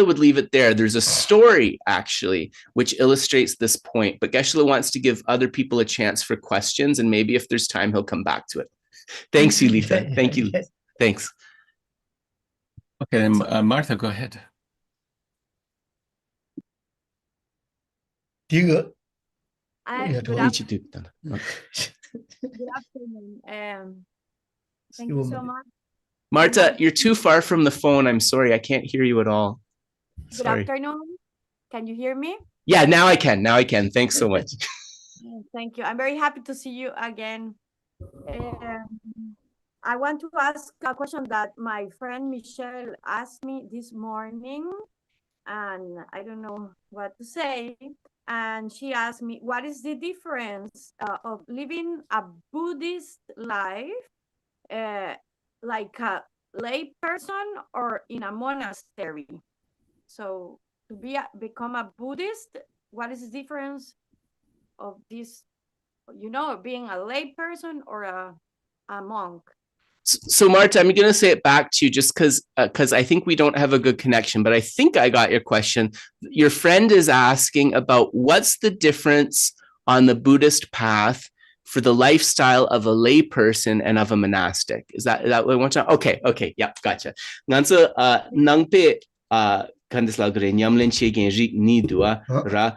would leave it there. There's a story actually which illustrates this point, but Geshe wants to give other people a chance for questions, and maybe if there's time he'll come back to it. Thanks, Yulitha. Thank you. Thanks. Okay, then, Martha, go ahead. Good afternoon. Thank you so much. Marta, you're too far from the phone. I'm sorry, I can't hear you at all. Sorry. Good afternoon. Can you hear me? Yeah, now I can. Now I can. Thanks so much. Thank you. I'm very happy to see you again. I want to ask a question that my friend Michelle asked me this morning, and I don't know what to say. And she asked me, what is the difference of living a Buddhist life, like a lay person or in a monastery? So to become a Buddhist, what is the difference of this, being a lay person or a monk? So Marta, I'm going to say it back to you just because I think we don't have a good connection, but I think I got your question. Your friend is asking about what's the difference on the Buddhist path for the lifestyle of a lay person and of a monastic. Is that what I want to? Okay, yeah, gotcha. Nganso nangpe kandisla gre nyamlen chegen rik ni dua ra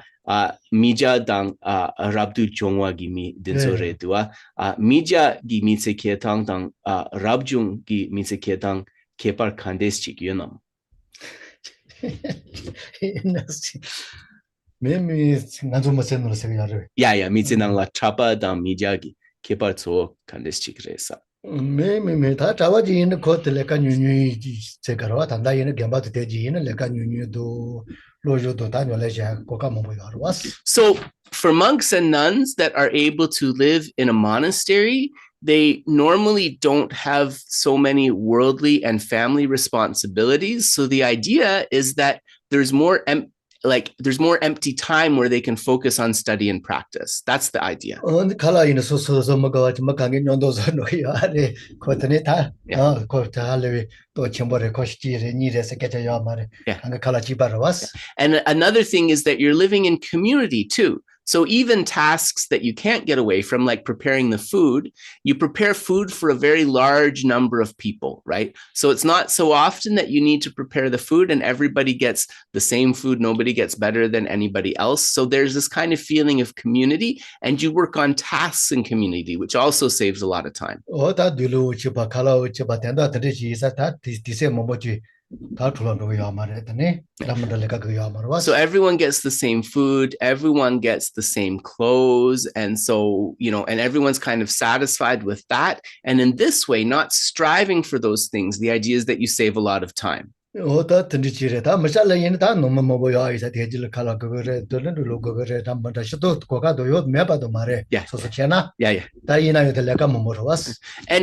mija dang rabdu chongwa gi mi denso re dua mija gi mi se ketang dang rabjung gi mi se ketang kepar kandes chik yonam. Yeah, mi se nang la chapa dang mija gi kepar tso kandes chik re sa. So for monks and nuns that are able to live in a monastery, they normally don't have so many worldly and family responsibilities. So the idea is that there's more empty time where they can focus on study and practice. That's the idea. Yeah. And another thing is that you're living in community too. So even tasks that you can't get away from, like preparing the food, you prepare food for a very large number of people, right? So it's not so often that you need to prepare the food and everybody gets the same food. Nobody gets better than anybody else. So there's this kind of feeling of community, and you work on tasks in community, which also saves a lot of time. So everyone gets the same food, everyone gets the same clothes, and so, and everyone's kind of satisfied with that. And in this way, not striving for those things, the idea is that you save a lot of time. Yeah. And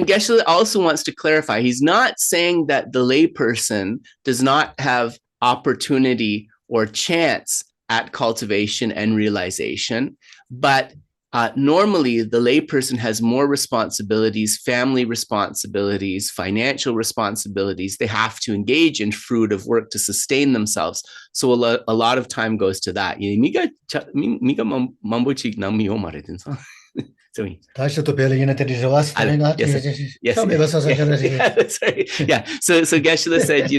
Geshe also wants to clarify, he's not saying that the layperson does not have opportunity or chance at cultivation and realization, but normally the layperson has more responsibilities, family responsibilities, financial responsibilities. They have to engage in fruitive work to sustain themselves. So a lot of time goes to that. Yeah, that's right. Yeah. So Geshe said,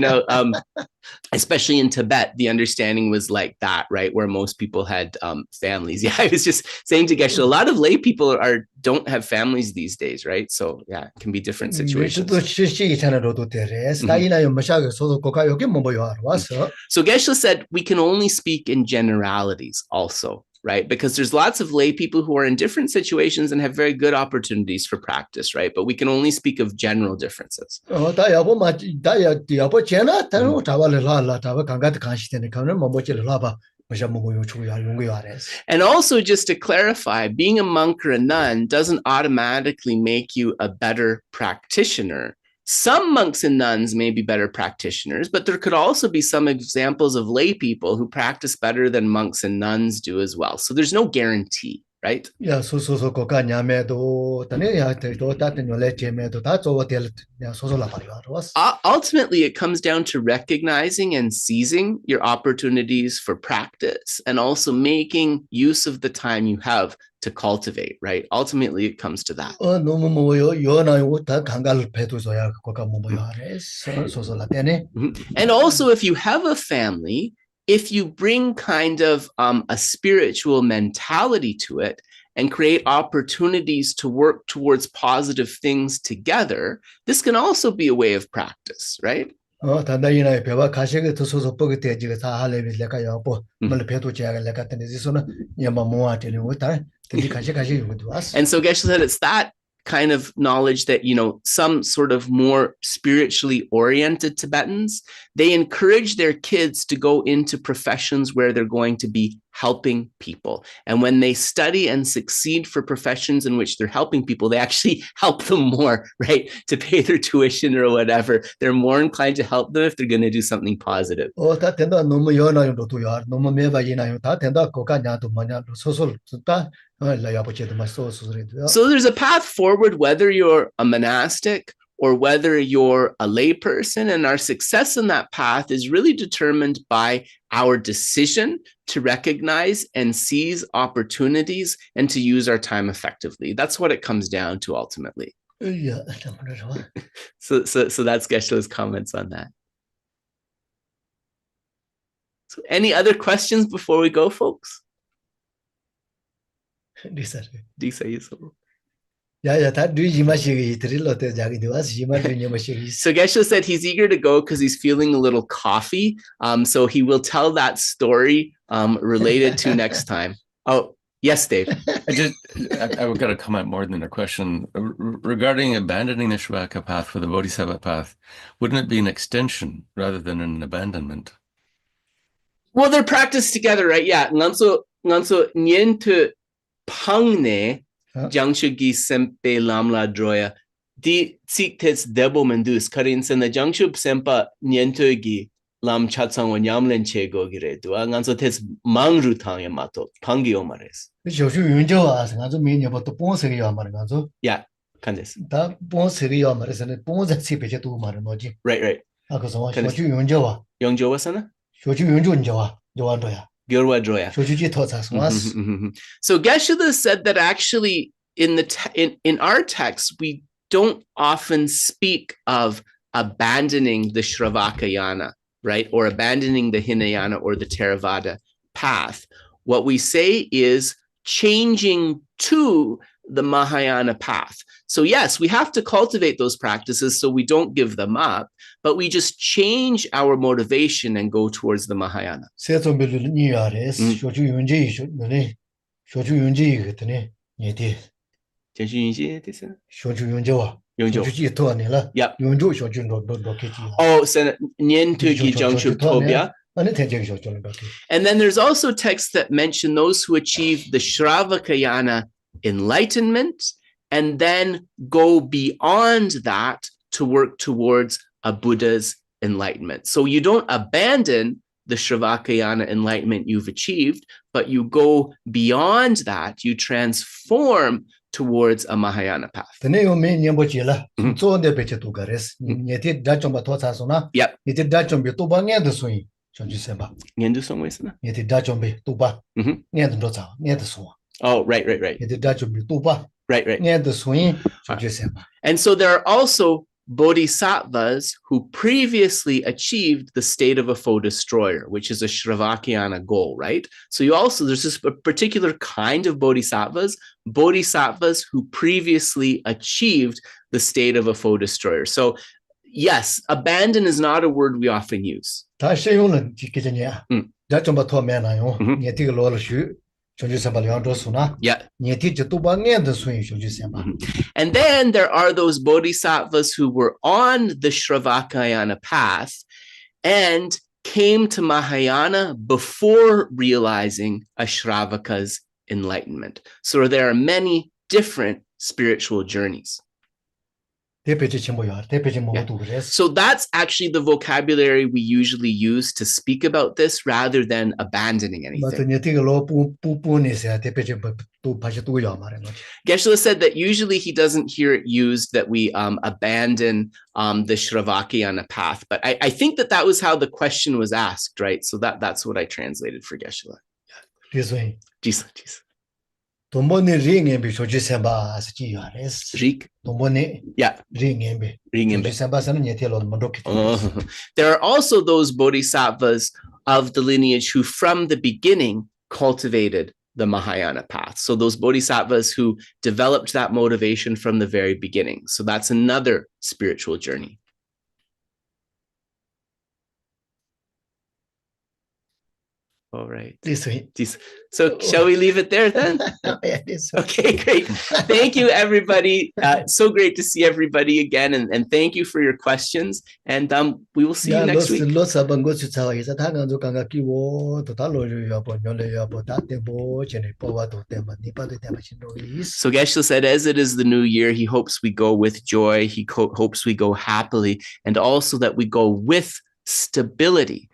especially in Tibet, the understanding was like that, right? Where most people had families. Yeah, I was just saying to Geshe, a lot of lay people don't have families these days, right? So yeah, it can be different situations. So Geshe said we can only speak in generalities also, right? Because there's lots of lay people who are in different situations and have very good opportunities for practice, right? But we can only speak of general differences. And also, just to clarify, being a monk or a nun doesn't automatically make you a better practitioner. Some monks and nuns may be better practitioners, but there could also be some examples of lay people who practice better than monks and nuns do as well. So there's no guarantee, right? Yeah, ultimately, it comes down to recognizing and seizing your opportunities for practice and also making use of the time you have to cultivate, right? Ultimately, it comes to that. And also, if you have a family, if you bring kind of a spiritual mentality to it and create opportunities to work towards positive things together, this can also be a way of practice, right? And so Geshe said it's that kind of knowledge that, some sort of more spiritually oriented Tibetans, they encourage their kids to go into professions where they're going to be helping people. And when they study and succeed for professions in which they're helping people, they actually help them more, right? To pay their tuition or whatever. They're more inclined to help them if they're going to do something positive. So there's a path forward, whether you're a monastic or whether you're a layperson, and our success in that path is really determined by our decision to recognize and seize opportunities and to use our time effectively. That's what it comes down to ultimately. Yeah. So that's Geshe's comments on that. So any other questions before we go, folks? So Geshe said he's eager to go because he's feeling a little coffee. So he will tell that story related to next time. Oh, yes, Dave. I've got a comment more than a question. Regarding abandoning the Shravaka path for the Bodhisattva path, wouldn't it be an extension rather than an abandonment? Well, they're practiced together, right? Yeah. Nganso nyen to pangne Jiangshigi sempe lamla droya. Di tsiktes debo mendus karin sena Jiangshub sempa nyentogi lam chatsang wa nyamlen chego gire dua nganso tes mangru tang yamato pangi omares. Yeah, kandes. Right. Yongjo wasana? Gyurwa Droya. 쇼주지 토사스마스. So Geshe said that actually in our text, we don't often speak of abandoning the Śravakayana, right? Or abandoning the Hinayana or the Theravada path. What we say is changing to the Mahayana path. So yes, we have to cultivate those practices so we don't give them up, but we just change our motivation and go towards the Mahayana. 세존빌루 니아레스 쇼주 윤지 쇼네 쇼주 윤지 그랬더니 얘디 쇼주 윤지와 쇼주지 토아니라 윤주 쇼주로 로케지. Oh, so Nyentugi Jiangchu Tobya. And then there's also texts that mention those who achieve the Śravakayana enlightenment and then go beyond that to work towards a Buddha's enlightenment. So you don't abandon the Śravakayana enlightenment you've achieved, but you go beyond that, you transform towards a Mahayana path. Yep. Oh, right. Right. And so there are also bodhisattvas who previously achieved the state of a foe destroyer, which is a Śravakayana goal, right? So there's this particular kind of bodhisattvas who previously achieved the state of a foe destroyer. So yes, abandon is not a word we often use. Yeah. And then there are those bodhisattvas who were on the Śravakayana path and came to Mahayana before realizing a Śravaka's enlightenment. So there are many different spiritual journeys. Yeah. So that's actually the vocabulary we usually use to speak about this rather than abandoning anything. Geshe said that usually he doesn't hear it used that we abandon the Śravakayana path, but I think that was how the question was asked, right? So that's what I translated for Geshe. Jisa. Tombone ringembe shoji semba asji yares. Rik? Tombone. Yeah. Ringembe. There are also those bodhisattvas of the lineage who from the beginning cultivated the Mahayana path. So those bodhisattvas who developed that motivation from the very beginning. So that's another spiritual journey. All right. So shall we leave it there then? Okay, great. Thank you, everybody. So great to see everybody again. And thank you for your questions. And we will see you next week. So Geshe said, as it is the new year, he hopes we go with joy. He hopes we go happily. And also that we go with stability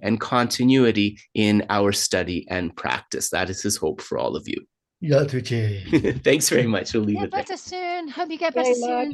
and continuity in our study and practice. That is his hope for all of you. Thanks very much. We'll leave it there. Better soon. Hope you get better soon.